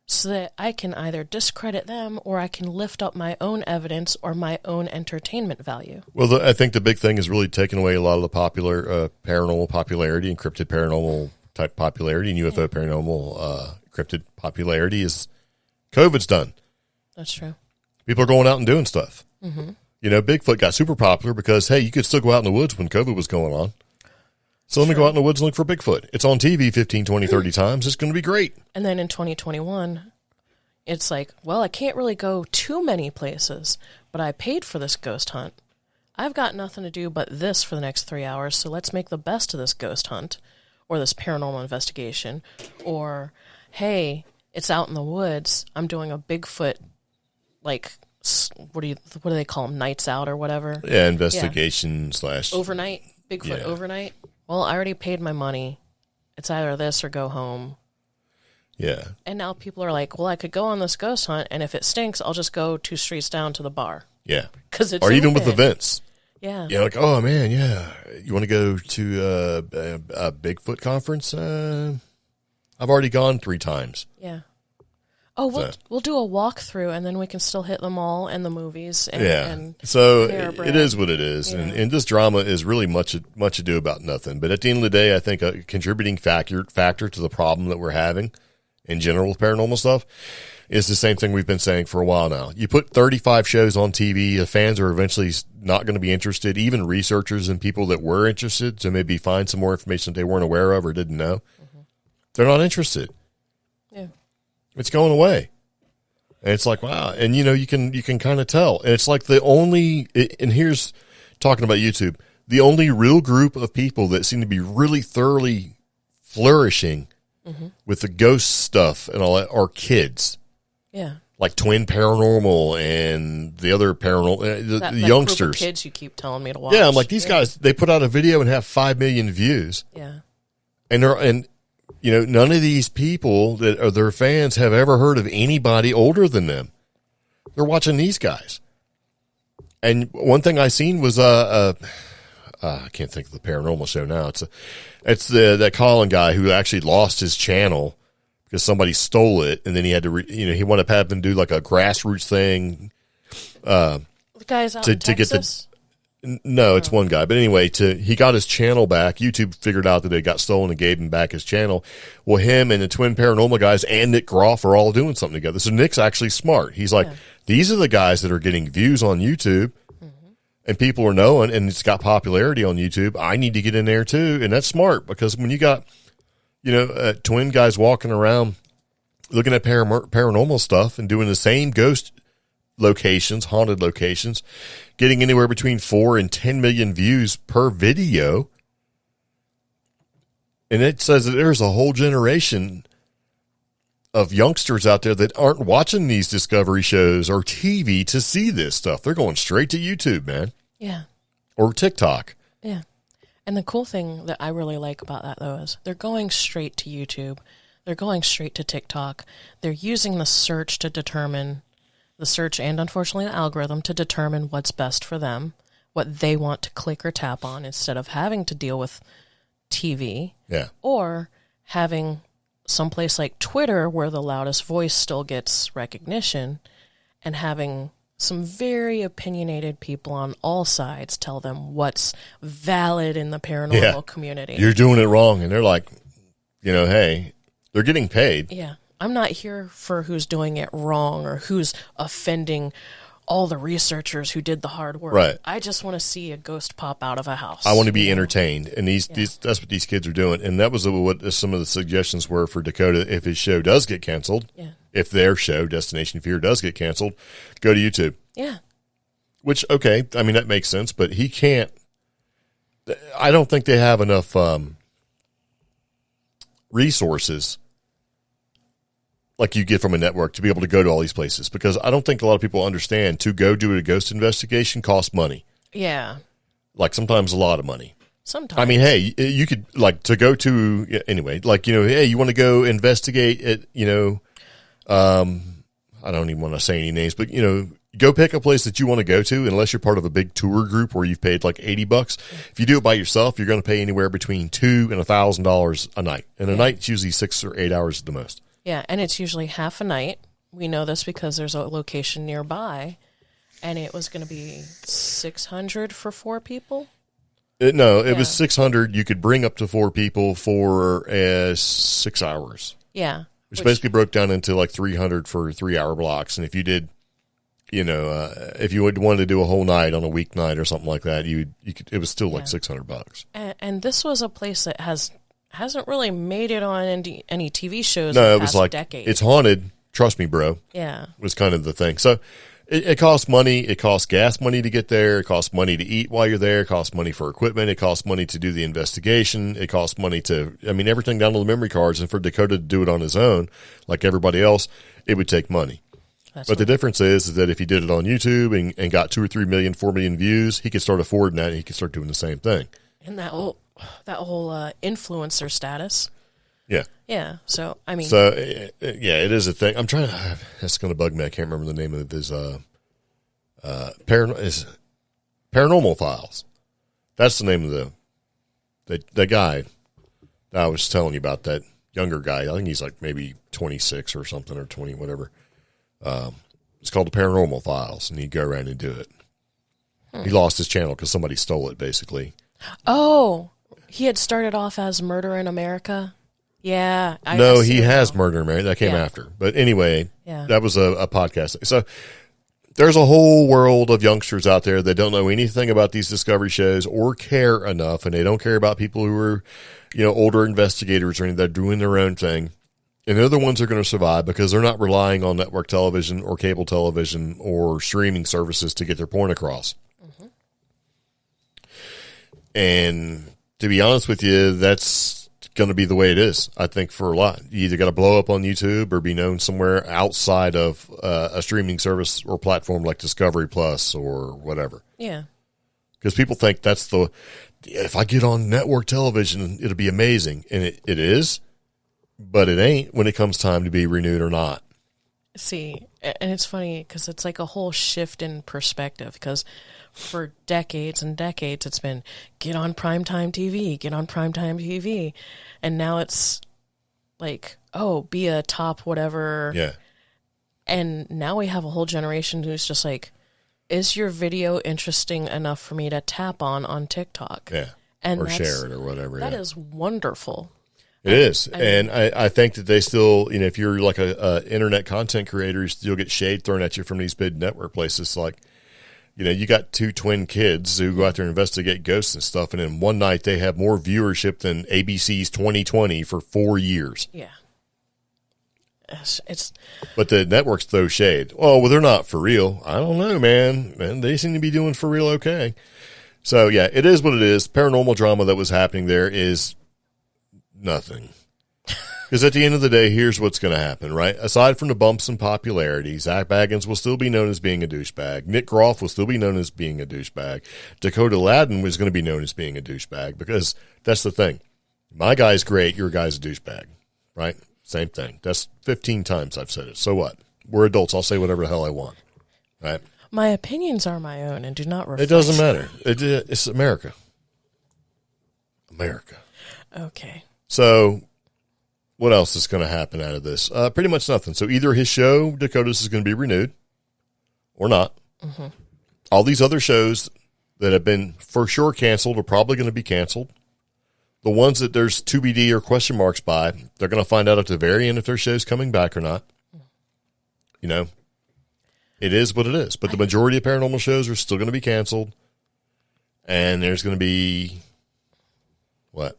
so that I can either discredit them or I can lift up my own evidence or my own entertainment value.
Well, I think the big thing is really taking away a lot of the popular paranormal popularity, encrypted paranormal type popularity, and UFO paranormal encrypted popularity is COVID's done.
That's true.
People are going out and doing stuff.
Mm-hmm.
You know, Bigfoot got super popular because, hey, you could still go out in the woods when COVID was going on. So let me go out in the woods and look for Bigfoot. It's on TV 15, 20, 30 times. It's going to be great.
And then in 2021, it's like, well, I can't really go too many places, but I paid for this ghost hunt. I've got nothing to do but this for the next 3 hours, so let's make the best of this ghost hunt or this paranormal investigation. Or, hey, it's out in the woods. I'm doing a Bigfoot, like, what do they call them, nights out or whatever?
Yeah, investigation /
overnight, Bigfoot overnight. Well, I already paid my money. It's either this or go home.
Yeah.
And now people are like, well, I could go on this ghost hunt, and if it stinks, I'll just go 2 streets down to the bar.
Yeah.
Because it's
or even
open.
with events.
Yeah.
Yeah, like, oh, man, yeah. You want to go to a Bigfoot conference? I've already gone 3 times.
Yeah. Oh, we'll do a walkthrough, and then we can still hit them all in the movies. And, and
so it is what it is. Yeah. And this drama is really much ado about nothing. But at the end of the day, I think a contributing factor to the problem that we're having in general with paranormal stuff is the same thing we've been saying for a while now. You put 35 shows on TV, the fans are eventually not going to be interested, even researchers and people that were interested to maybe find some more information that they weren't aware of or didn't know. Mm-hmm. They're not interested.
Yeah.
It's going away. And it's like, wow. And, you know, you can kind of tell. And it's like and here's talking about YouTube, the only real group of people that seem to be really thoroughly flourishing with the ghost stuff and all that are kids.
Yeah.
Like Twin Paranormal and the other paranormal, the youngsters.
Group of kids you keep telling me to watch.
Yeah, I'm like, these guys, they put out a video and have 5 million views.
Yeah.
And you know, none of these people that are their fans have ever heard of anybody older than them. They're watching these guys. And one thing I seen was I can't think of the paranormal show now. It's that Colin guy who actually lost his channel because somebody stole it, and then he had to he wanted to have them do like a grassroots thing
The guys out in Texas?
No, it's one guy. But anyway, he got his channel back. YouTube figured out that it got stolen and gave him back his channel. Well, him and the twin Paranormal guys and Nick Groff are all doing something together. So Nick's actually smart. He's like, these are the guys that are getting views on YouTube, and people are knowing, and it's got popularity on YouTube. I need to get in there too. And that's smart, because when you got, twin guys walking around looking at paranormal stuff and doing the same ghost locations, haunted locations, getting anywhere between 4 and 10 million views per video. And it says that there's a whole generation of youngsters out there that aren't watching these discovery shows or TV to see this stuff. They're going straight to YouTube, man.
Yeah.
Or TikTok.
Yeah. And the cool thing that I really like about that, though, is they're going straight to YouTube. They're going straight to TikTok. They're using the search and, unfortunately, the algorithm to determine what's best for them, what they want to click or tap on, instead of having to deal with TV.
Yeah.
Or having someplace like Twitter, where the loudest voice still gets recognition, and having some very opinionated people on all sides tell them what's valid in the paranormal community.
You're doing it wrong. And they're like, hey, they're getting paid.
Yeah. I'm not here for who's doing it wrong or who's offending all the researchers who did the hard work.
Right.
I just want to see a ghost pop out of a house.
I want to be entertained. And that's what these kids are doing. And that was what some of the suggestions were for Dakota. If his show does get canceled, if their show, Destination Fear, does get canceled, go to YouTube.
Yeah.
Which, okay, I mean, that makes sense. But he can't. I don't think they have enough resources like you get from a network to be able to go to all these places, because I don't think a lot of people understand to go do a ghost investigation costs money.
Yeah.
Like sometimes a lot of money.
Sometimes.
I mean, hey, you could to go to, anyway, hey, you want to go investigate it, I don't even want to say any names, but, go pick a place that you want to go to, unless you're part of a big tour group where you've paid like $80. If you do it by yourself, you're going to pay anywhere between $2,000 and $1,000 a night. And a night's usually 6 or 8 hours at the most.
Yeah, and it's usually half a night. We know this because there's a location nearby, and it was going to be $600 for 4 people.
It was $600. You could bring up to 4 people for 6 hours.
Yeah,
which basically broke down into like $300 for 3-hour blocks. And if you did, if you wanted to do a whole night on a weeknight or something like that, you could. It was still like $600.
And this was a place that hasn't really made it on any TV shows.
No,
in
it
the
was
past
like
decade.
It's haunted. Trust me, bro.
Yeah,
was kind of the thing. So it costs money. It costs gas money to get there. It costs money to eat while you're there. It costs money for equipment. It costs money to do the investigation. It costs money everything down to the memory cards. And for Dakota to do it on his own, like everybody else, it would take money. But the difference is that if he did it on YouTube and got 2 or 3 million, 4 million views, he could start affording that. And he could start doing the same thing.
And that whole influencer status.
Yeah.
Yeah. So, I mean.
So, it is a thing. I'm trying to. That's going to bug me. I can't remember the name of his Paranormal Files. That's the name of the guy that I was telling you about, that younger guy. I think he's like maybe 26 or something, or 20, whatever. It's called the Paranormal Files, and he'd go around and do it. He lost his channel because somebody stole it, basically.
Oh, he had started off as Murder in America. Yeah.
He has Murder in America. That came after. But anyway, that was a podcast. So there's a whole world of youngsters out there that don't know anything about these discovery shows or care enough, and they don't care about people who are, older investigators or anything. They're doing their own thing. And they're the ones that are going to survive because they're not relying on network television or cable television or streaming services to get their point across. Mm-hmm. And to be honest with you, that's going to be the way it is, I think, for a lot. You either got to blow up on YouTube or be known somewhere outside of a streaming service or platform like Discovery Plus or whatever.
Yeah.
Because people think if I get on network television, it'll be amazing. And it is. But it ain't when it comes time to be renewed or not.
See, and it's funny because it's like a whole shift in perspective, because for decades and decades it's been get on primetime TV. And now it's like, be a top whatever.
Yeah.
And now we have a whole generation who's just like, is your video interesting enough for me to tap on TikTok?
Yeah.
And
or share it or whatever.
That is wonderful.
It is. And I think that they still, if you're like a internet content creator, you still get shade thrown at you from these big network places. Like, you got two twin kids who go out there and investigate ghosts and stuff. And in one night, they have more viewership than ABC's 2020 for 4 years.
Yeah.
But the networks throw shade. Oh, well, they're not for real. I don't know, man. And they seem to be doing for real okay. So, yeah, it is what it is. Paranormal drama that was happening there is nothing. Because at the end of the day, here's what's going to happen, right? Aside from the bumps in popularity, Zac Bagans will still be known as being a douchebag. Nick Groff will still be known as being a douchebag. Dakota Ladden was going to be known as being a douchebag because that's the thing. My guy's great, your guy's a douchebag, right? Same thing. That's 15 times I've said it. So what? We're adults. I'll say whatever the hell I want, right?
My opinions are my own and do not reflect.
It doesn't matter. It's America. America.
Okay.
So what else is going to happen out of this? Pretty much nothing. So either his show, Dakota's, is going to be renewed or not. Mm-hmm. All these other shows that have been for sure canceled are probably going to be canceled. The ones that there's TBD or question marks by, they're going to find out at the very end if their show's coming back or not. It is what it is. But the majority of paranormal shows are still going to be canceled. And there's going to be, what?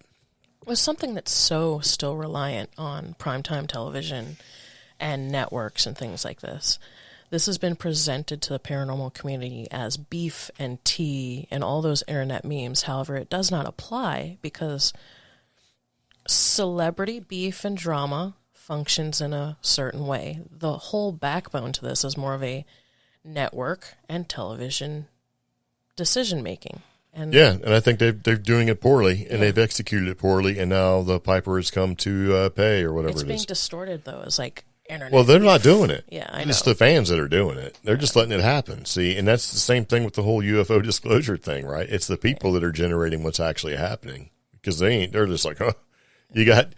With something that's so still reliant on primetime television and networks and things like this. This has been presented to the paranormal community as beef and tea and all those internet memes. However, it does not apply because celebrity beef and drama functions in a certain way. The whole backbone to this is more of a network and television decision-making. And
I think they're doing it poorly, and they've executed it poorly, and now the piper has come to pay or whatever it is.
It's being distorted, though, as like internet.
Well, they're not doing it.
Yeah, I know.
It's the fans that are doing it. They're just letting it happen, see? And that's the same thing with the whole UFO disclosure thing, right? It's the people that are generating what's actually happening because they're just like, you got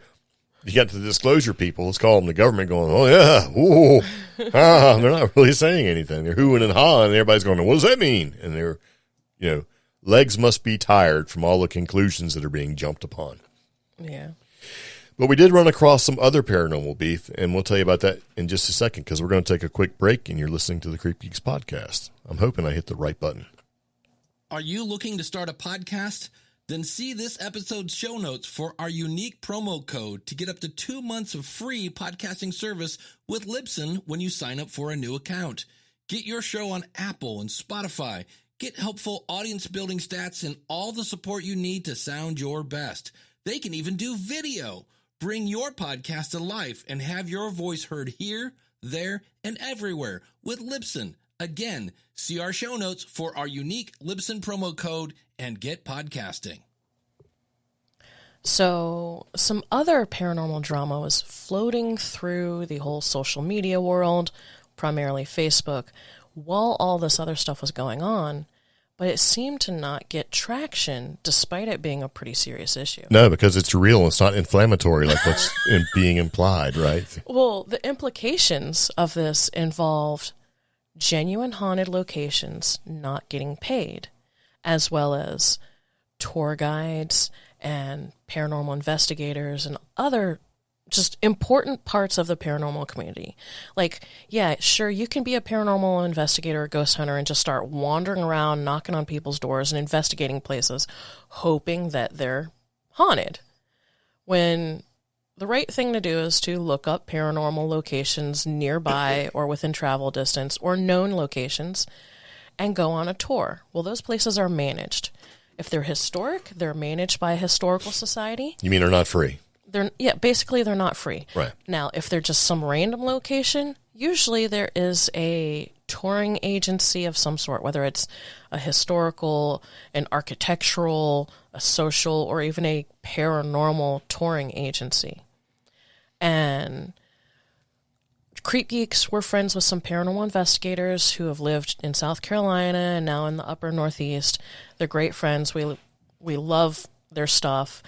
the disclosure people, let's call them the government, going, oh, yeah, ooh, they're not really saying anything. They're hooing and hawing, and everybody's going, what does that mean? And they're, legs must be tired from all the conclusions that are being jumped upon.
Yeah.
But we did run across some other paranormal beef, and we'll tell you about that in just a second because we're going to take a quick break, and you're listening to the CreepGeeks Podcast. I'm hoping I hit the right button.
Are you looking to start a podcast? Then see this episode's show notes for our unique promo code to get up to 2 months of free podcasting service with Libsyn when you sign up for a new account. Get your show on Apple and Spotify. Get helpful audience-building stats and all the support you need to sound your best. They can even do video. Bring your podcast to life and have your voice heard here, there, and everywhere with Libsyn. Again, see our show notes for our unique Libsyn promo code and get podcasting.
So, some other paranormal drama was floating through the whole social media world, primarily Facebook, while all this other stuff was going on, but it seemed to not get traction despite it being a pretty serious issue.
No, because it's real. It's not inflammatory like what's being implied, right?
Well, the implications of this involved genuine haunted locations not getting paid, as well as tour guides and paranormal investigators and other just important parts of the paranormal community. Like, yeah, sure, you can be a paranormal investigator or ghost hunter and just start wandering around, knocking on people's doors and investigating places, hoping that they're haunted. When the right thing to do is to look up paranormal locations nearby or within travel distance or known locations and go on a tour. Well, those places are managed. If they're historic, they're managed by a historical society.
You mean they're not free?
Basically they're not free.
Right.
Now, if they're just some random location, usually there is a touring agency of some sort, whether it's a historical, an architectural, a social, or even a paranormal touring agency. And CreepGeeks were friends with some paranormal investigators who have lived in South Carolina and now in the upper Northeast. They're great friends. We love their stuff.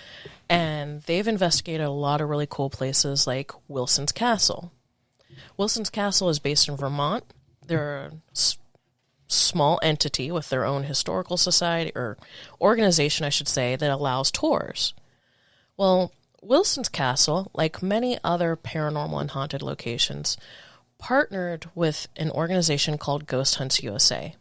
And they've investigated a lot of really cool places like Wilson's Castle. Wilson's Castle is based in Vermont. There are small entity with their own historical society or organization, I should say, that allows tours. Well, Wilson's Castle, like many other paranormal and haunted locations, partnered with an organization called Ghost Hunts USA.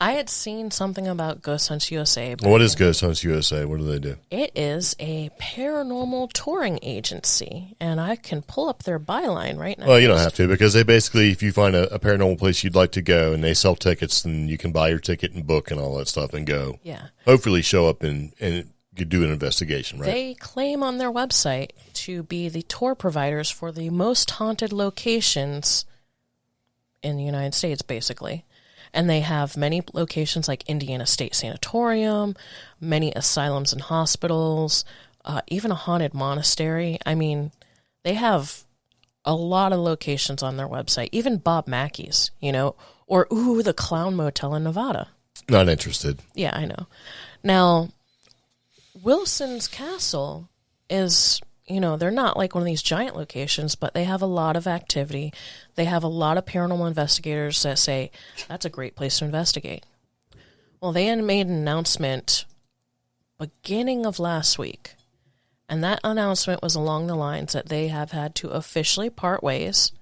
I had seen something about Ghost Hunts USA.
What is Ghost Hunts USA? What do they do?
It is a paranormal touring agency, and I can pull up their byline right now.
Well, you don't have to, because they basically, if you find a paranormal place you'd like to go and they sell tickets, then you can buy your ticket and book and all that stuff and go.
Yeah.
Hopefully show up and you do an investigation, right?
They claim on their website to be the tour providers for the most haunted locations in the United States, basically. And they have many locations like Indiana State Sanatorium, many asylums and hospitals, even a haunted monastery. I mean, they have a lot of locations on their website, even Bob Mackey's, or, the Clown Motel in Nevada.
Not interested.
Yeah, I know. Now, Wilson's Castle is, they're not like one of these giant locations, but they have a lot of activity. They have a lot of paranormal investigators that say, that's a great place to investigate. Well, they had made an announcement beginning of last week, and that announcement was along the lines that they have had to officially part ways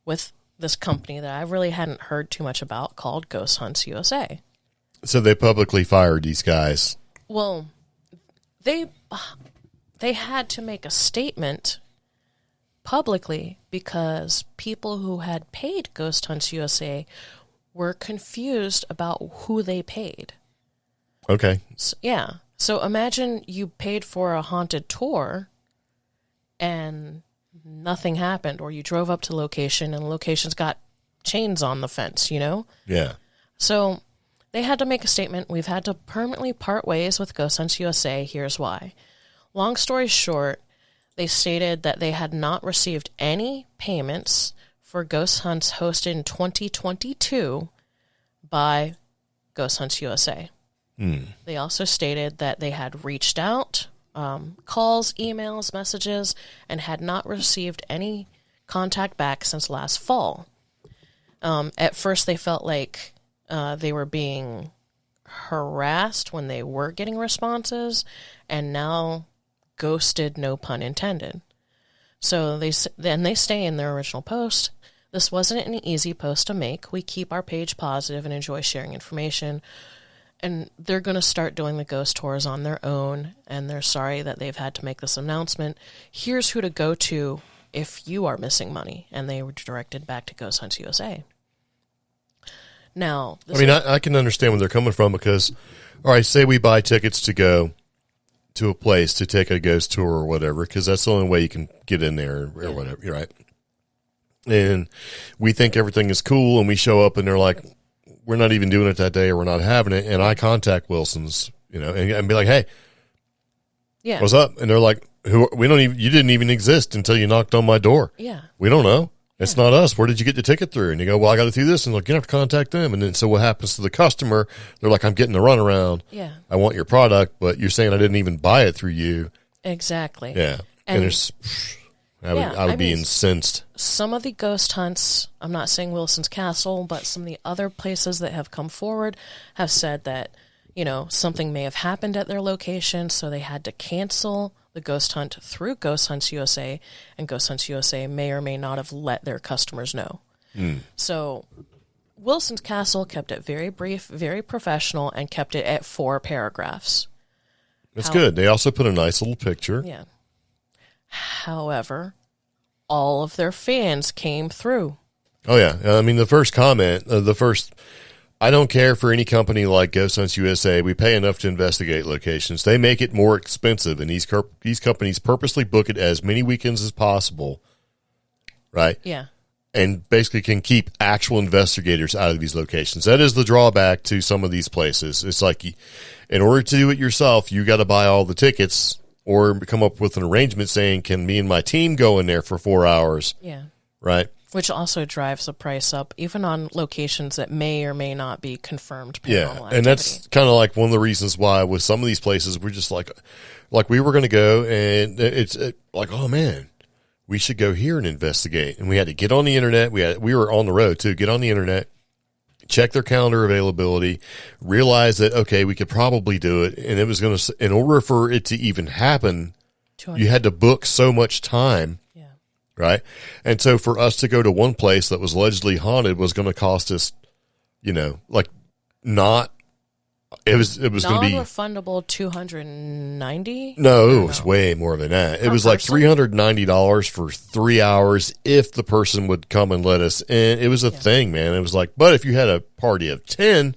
with this company that I really hadn't heard too much about called Ghost Hunts USA.
So they publicly fired these guys.
Well, they had to make a statement publicly because people who had paid Ghost Hunts USA were confused about who they paid.
Okay.
So, yeah. So imagine you paid for a haunted tour and nothing happened, or you drove up to location and location's got chains on the fence,
Yeah.
So they had to make a statement. We've had to permanently part ways with Ghost Hunts USA. Here's why. Long story short, they stated that they had not received any payments for Ghost Hunts hosted in 2022 by Ghost Hunts USA. They also stated that they had reached out, calls, emails, messages, and had not received any contact back since last fall. At first, they felt like they were being harassed when they were getting responses, and now ghosted, no pun intended. So they say in their original post, this wasn't an easy post to make. We keep our page positive and enjoy sharing information. And they're going to start doing the ghost tours on their own, and they're sorry that they've had to make this announcement. Here's who to go to if you are missing money. And they were directed back to Ghost Hunts USA. Now,
I can understand where they're coming from because, all right, say we buy tickets to go to a place to take a ghost tour or whatever, because that's the only way you can get in there or whatever, right? And we think everything is cool, and we show up, and they're like, we're not even doing it that day, or we're not having it. And I contact Wilson's, and be like, hey, what's up? And they're like, you didn't even exist until you knocked on my door.
Yeah.
We don't know. It's not us. Where did you get the ticket through? And you go, well, I got it through this. And like, you have to contact them. And then, so what happens to the customer? They're like, I'm getting the runaround.
Yeah.
I want your product, but you're saying I didn't even buy it through you.
Exactly.
Yeah. And I would be incensed.
Some of the ghost hunts, I'm not saying Wilson's Castle, but some of the other places that have come forward have said that, something may have happened at their location, so they had to cancel the ghost hunt through Ghost Hunts USA, and Ghost Hunts USA may or may not have let their customers know. So Wilson's Castle kept it very brief, very professional, and kept it at 4 paragraphs.
That's good. They also put a nice little picture.
Yeah. However, all of their fans came through.
Oh, yeah. I mean, the first comment, I don't care for any company like Ghost Hunts USA. We pay enough to investigate locations. They make it more expensive, and these companies purposely book it as many weekends as possible, right?
Yeah.
And basically can keep actual investigators out of these locations. That is the drawback to some of these places. It's like, in order to do it yourself, you got to buy all the tickets or come up with an arrangement saying, can me and my team go in there for 4 hours?
Yeah.
Right?
Which also drives the price up, even on locations that may or may not be confirmed paranormal activity.
And that's kind of like one of the reasons why with some of these places, we're just like we were going to go, and it's like, oh, man, we should go here and investigate. And we had to get on the internet. We were on the road, too. Get on the internet, check their calendar availability, realize that, okay, we could probably do it. And it was going to, in order for it to even happen, you had to book so much time.
Yeah.
Right. And so for us to go to one place that was allegedly haunted was going to cost us, like not, it was going to be
non-refundable $290.
No, it was way more than that. It was like $390 for 3 hours if the person would come and let us in. It was a thing, man. It was like, but if you had a party of 10,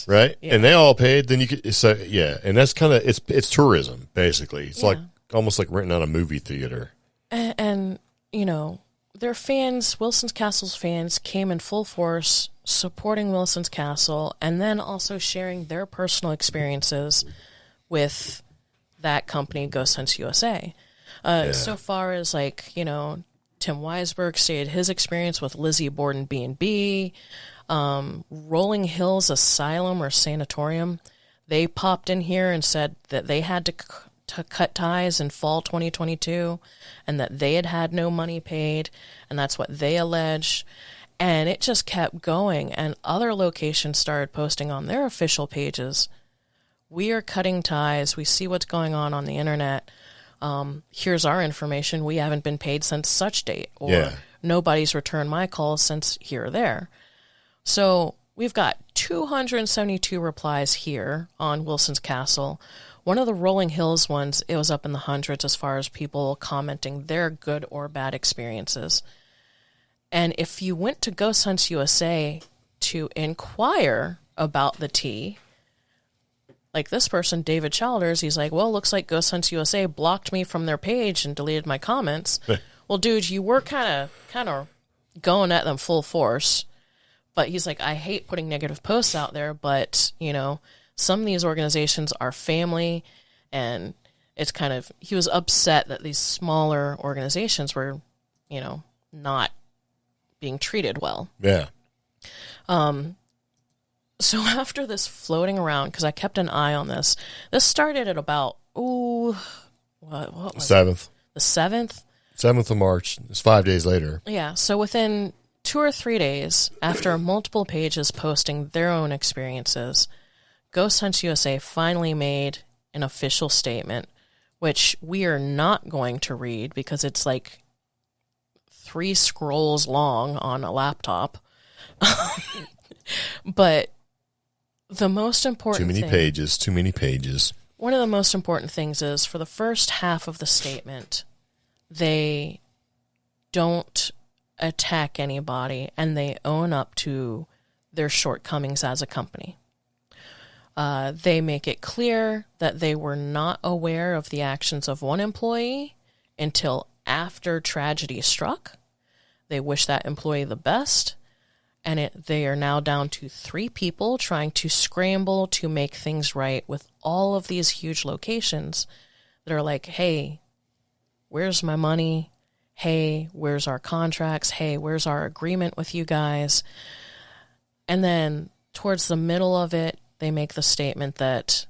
right, and they all paid, then you could. So yeah, and that's kind of it's tourism basically. It's like almost like renting out a movie theater.
And their fans, Wilson's Castle's fans, came in full force supporting Wilson's Castle and then also sharing their personal experiences with that company, Ghost Hunts USA. So far as Tim Weisberg stated his experience with Lizzie Borden B&B, Rolling Hills Asylum or Sanatorium. They popped in here and said that they had to cut ties in fall 2022 and that they had no money paid, and that's what they alleged. And it just kept going, and other locations started posting on their official pages, we are cutting ties, we see what's going on the internet, here's our information, we haven't been paid since such date, or nobody's returned my calls since here or there. So we've got 272 replies here on Wilson's Castle. One of the Rolling Hills ones, it was up in the hundreds as far as people commenting their good or bad experiences. And if you went to Ghost Hunts USA to inquire about the tea, like this person, David Childers, he's like, well, looks like Ghost Hunts USA blocked me from their page and deleted my comments. Well, dude, you were kind of going at them full force. But he's like, I hate putting negative posts out there, but, some of these organizations are family, and it's kind of, he was upset that these smaller organizations were, not being treated well.
Yeah.
So after this floating around, because I kept an eye on this started at about, what was
7th.
It? The 7th?
7th of March. It's 5 days later.
Yeah, so within 2 or 3 days, after multiple pages posting their own experiences, Ghost Hunts USA finally made an official statement, which we are not going to read because it's like 3 scrolls long on a laptop. But the most important
thing... Too many pages.
One of the most important things is, for the first half of the statement, they don't attack anybody and they own up to their shortcomings as a company. They make it clear that they were not aware of the actions of one employee until after tragedy struck. They wish that employee the best, and they are now down to 3 people trying to scramble to make things right with all of these huge locations that are like, hey, where's my money? Hey, where's our contracts? Hey, where's our agreement with you guys? And then towards the middle of it, they make the statement that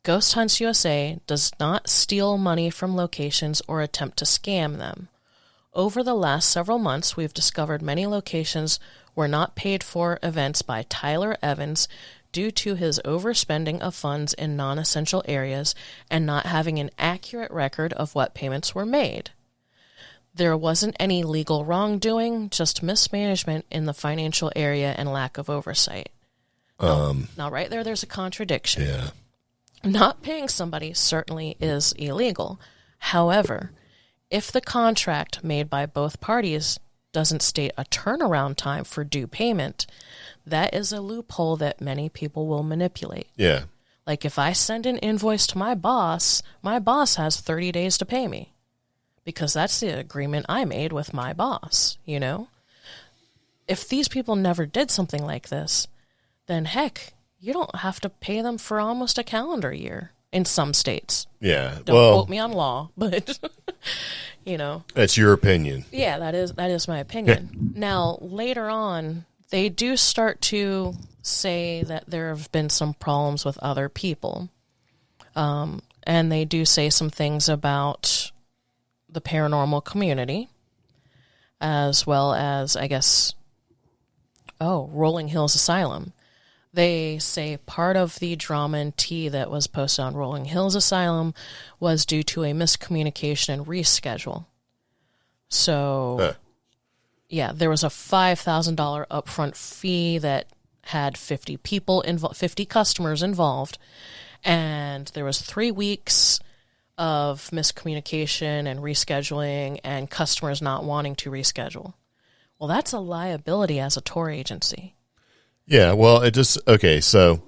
Ghost Hunts USA does not steal money from locations or attempt to scam them. Over the last several months, we've discovered many locations were not paid for events by Tyler Evans due to his overspending of funds in non-essential areas and not having an accurate record of what payments were made. There wasn't any legal wrongdoing, just mismanagement in the financial area and lack of oversight. Now, right there's a contradiction.
Yeah.
Not paying somebody certainly is illegal. However, if the contract made by both parties doesn't state a turnaround time for due payment, that is a loophole that many people will manipulate.
Yeah.
Like if I send an invoice to my boss has 30 days to pay me because that's the agreement I made with my boss, If these people never did something like this, then heck, you don't have to pay them for almost a calendar year in some states.
Yeah.
Don't quote me on law, but
That's your opinion.
Yeah, that is my opinion. Now, later on, they do start to say that there have been some problems with other people. And they do say some things about the paranormal community, as well as, I guess, Rolling Hills Asylum. They say part of the drama and tea that was posted on Rolling Hills Asylum was due to a miscommunication and reschedule. So, yeah, there was a $5,000 upfront fee that had 50 customers involved, and there was 3 weeks of miscommunication and rescheduling and customers not wanting to reschedule. Well, that's a liability as a tour agency.
Yeah, well, so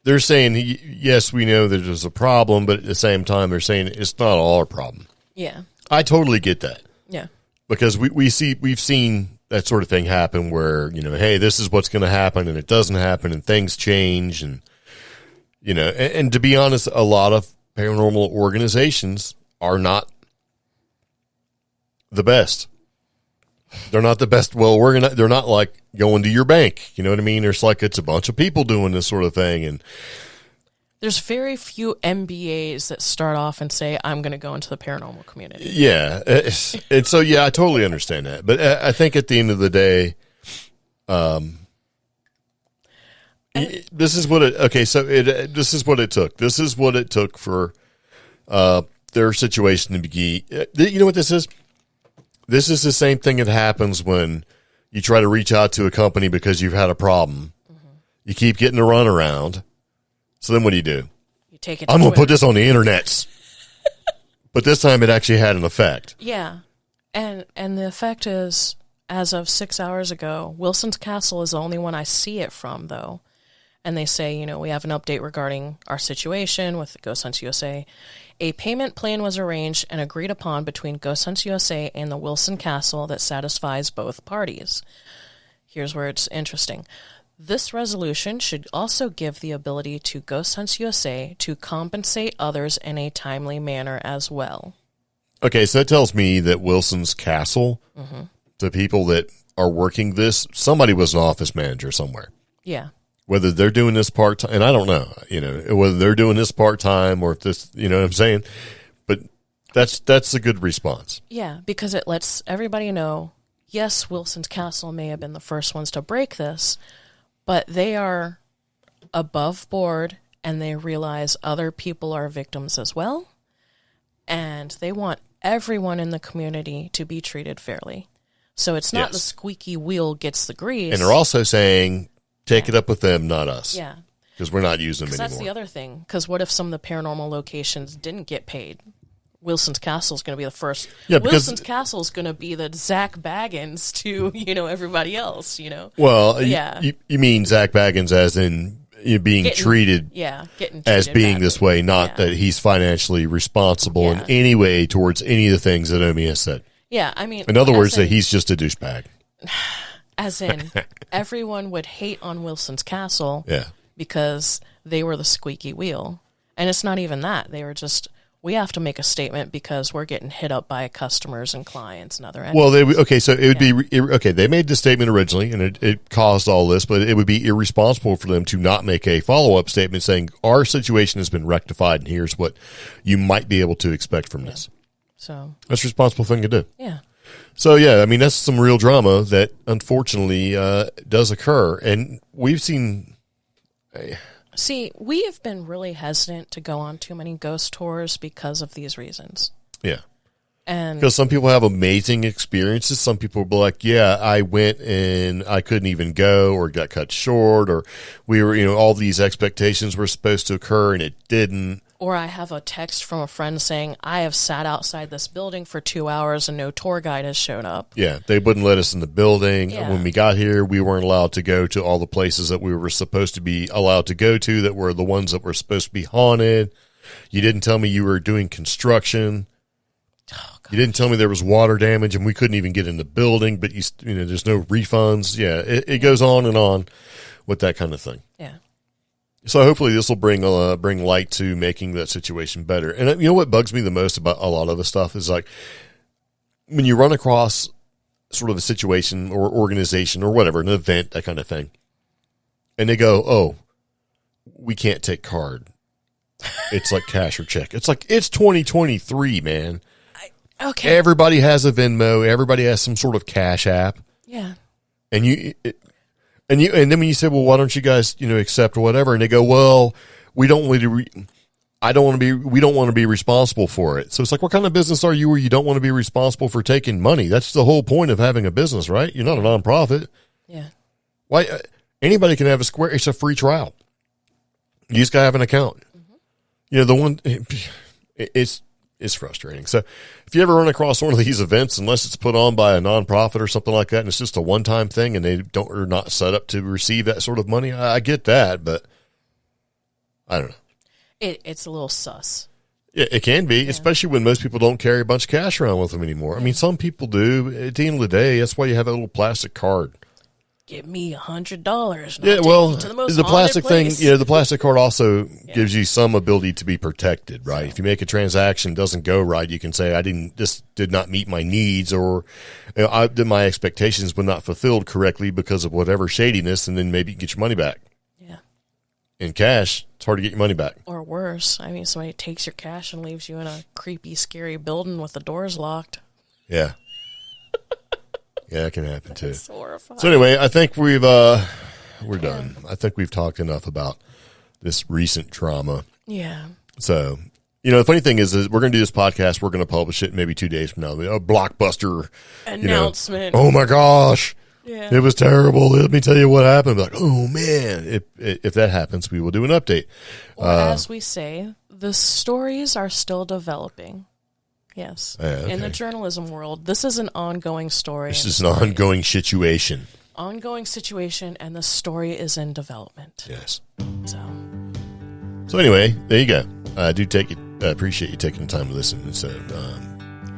they're saying, yes, we know that there's a problem, but at the same time, they're saying it's not all our problem.
Yeah.
I totally get that.
Yeah.
Because we've seen that sort of thing happen where, hey, this is what's going to happen, and it doesn't happen, and things change, and, and to be honest, a lot of paranormal organizations are not the best. They're not the best well organized. They're not like going to your bank. You know what I mean? It's a bunch of people doing this sort of thing. And
there's very few MBAs that start off and say, I'm going to go into the paranormal community.
Yeah. And so, yeah, I totally understand that. But I think at the end of the day, this is what this is what it took. This is what it took for their situation to be. You know what this is? This is the same thing that happens when you try to reach out to a company because you've had a problem. Mm-hmm. You keep getting a runaround. So then what do?
You take it.
I'm going to put this on the internet. But this time it actually had an effect.
Yeah. And the effect is, as of 6 hours ago, Wilson's Castle is the only one I see it from, though. And they say, we have an update regarding our situation with Ghost Hunts USA. A payment plan was arranged and agreed upon between Ghost Hunts USA and the Wilson Castle that satisfies both parties. Here's where it's interesting. This resolution should also give the ability to Ghost Hunts USA to compensate others in a timely manner as well.
Okay, so that tells me that Wilson's Castle, the people that are working this, somebody was an office manager somewhere.
Yeah.
Whether they're doing this part-time, and I don't know, whether they're doing this part-time or if this, you know what I'm saying? But that's a good response.
Yeah, because it lets everybody know, yes, Wilson's Castle may have been the first ones to break this, but they are above board and they realize other people are victims as well. And they want everyone in the community to be treated fairly. So it's not the squeaky wheel gets the grease.
And they're also saying, take it up with them, not us.
Yeah.
Because we're not using them anymore.
That's the other thing. Because what if some of the paranormal locations didn't get paid? Wilson's Castle is going to be the first. Yeah, Wilson's Castle is going to be the Zac Bagans to, everybody else,
Well, yeah. You mean Zac Bagans as in being treated as being badly. This way, not that he's financially responsible in any way towards any of the things that Omi has said.
Yeah, I mean.
In other words, that he's just a douchebag.
As in, everyone would hate on Wilson's Castle because they were the squeaky wheel. And it's not even that. They were just, we have to make a statement because we're getting hit up by customers and clients and other entities.
Well, they made the statement originally, and it caused all this, but it would be irresponsible for them to not make a follow-up statement saying, our situation has been rectified, and here's what you might be able to expect from this.
So
that's a responsible thing to do.
Yeah.
So, yeah, I mean, that's some real drama that unfortunately does occur. And we've seen.
See, we have been really hesitant to go on too many ghost tours because of these reasons.
Yeah.
And
because some people have amazing experiences. Some people will be like, yeah, I went and I couldn't even go or got cut short or we were, all these expectations were supposed to occur and it didn't.
Or I have a text from a friend saying, I have sat outside this building for 2 hours and no tour guide has shown up.
Yeah, they wouldn't let us in the building. Yeah. When we got here, we weren't allowed to go to all the places that we were supposed to be allowed to go to that were the ones that were supposed to be haunted. You didn't tell me you were doing construction. Oh, you didn't tell me there was water damage and we couldn't even get in the building, but there's no refunds. Yeah, it goes on with that kind of thing.
Yeah.
So hopefully this will bring light to making that situation better. And you know what bugs me the most about a lot of the stuff is like when you run across sort of a situation or organization or whatever, an event, that kind of thing, and they go, oh, we can't take card. It's like cash or check. It's like, it's 2023, man.
Okay.
Everybody has a Venmo. Everybody has some sort of cash app.
Yeah.
And then when you say, well, why don't you guys, accept or whatever? And they go, well, we don't want to be responsible for it. So it's like, what kind of business are you where you don't want to be responsible for taking money? That's the whole point of having a business, right? You're not a nonprofit.
Yeah.
Why? Anybody can have it's a free trial. You just got to have an account. It's frustrating. So if you ever run across one of these events, unless it's put on by a nonprofit or something like that, and it's just a one-time thing and they are not set up to receive that sort of money, I get that, but I don't know.
It's a little sus.
It can be, especially when most people don't carry a bunch of cash around with them anymore. I mean, some people do. At the end of the day, that's why you have that little plastic card.
Give me $100.
Yeah, well, the plastic thing, the plastic card also gives you some ability to be protected, right? If you make a transaction doesn't go right, you can say, this did not meet my needs, or my expectations were not fulfilled correctly because of whatever shadiness, and then maybe you can get your money back.
Yeah.
In cash, it's hard to get your money back.
Or worse, somebody takes your cash and leaves you in a creepy, scary building with the doors locked.
Yeah. Yeah, that can happen too.
That's horrifying.
So anyway, I think we're done. I think we've talked enough about this recent trauma.
Yeah.
So, the funny thing is we're going to do this podcast. We're going to publish it maybe 2 days from now. A blockbuster
announcement.
Oh my gosh.
Yeah.
It was terrible. Let me tell you what happened. Like, oh man, if that happens, we will do an update.
Or as we say, the stories are still developing. Yes. Okay. In the journalism world, this is an ongoing story.
This is an ongoing situation.
Ongoing situation, and the story is in development.
Yes.
So
anyway, there you go. I do appreciate you taking the time to listen. So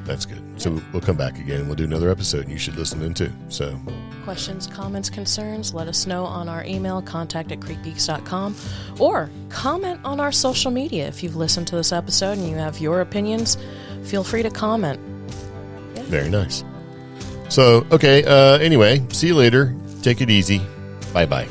that's good. So we'll come back again and we'll do another episode, and you should listen in too. So
questions, comments, concerns, let us know on our email, contact@creepgeeks.com, or comment on our social media. If you've listened to this episode and you have your opinions, feel free to comment. Yeah.
Very nice. So, okay. Anyway, see you later. Take it easy. Bye-bye.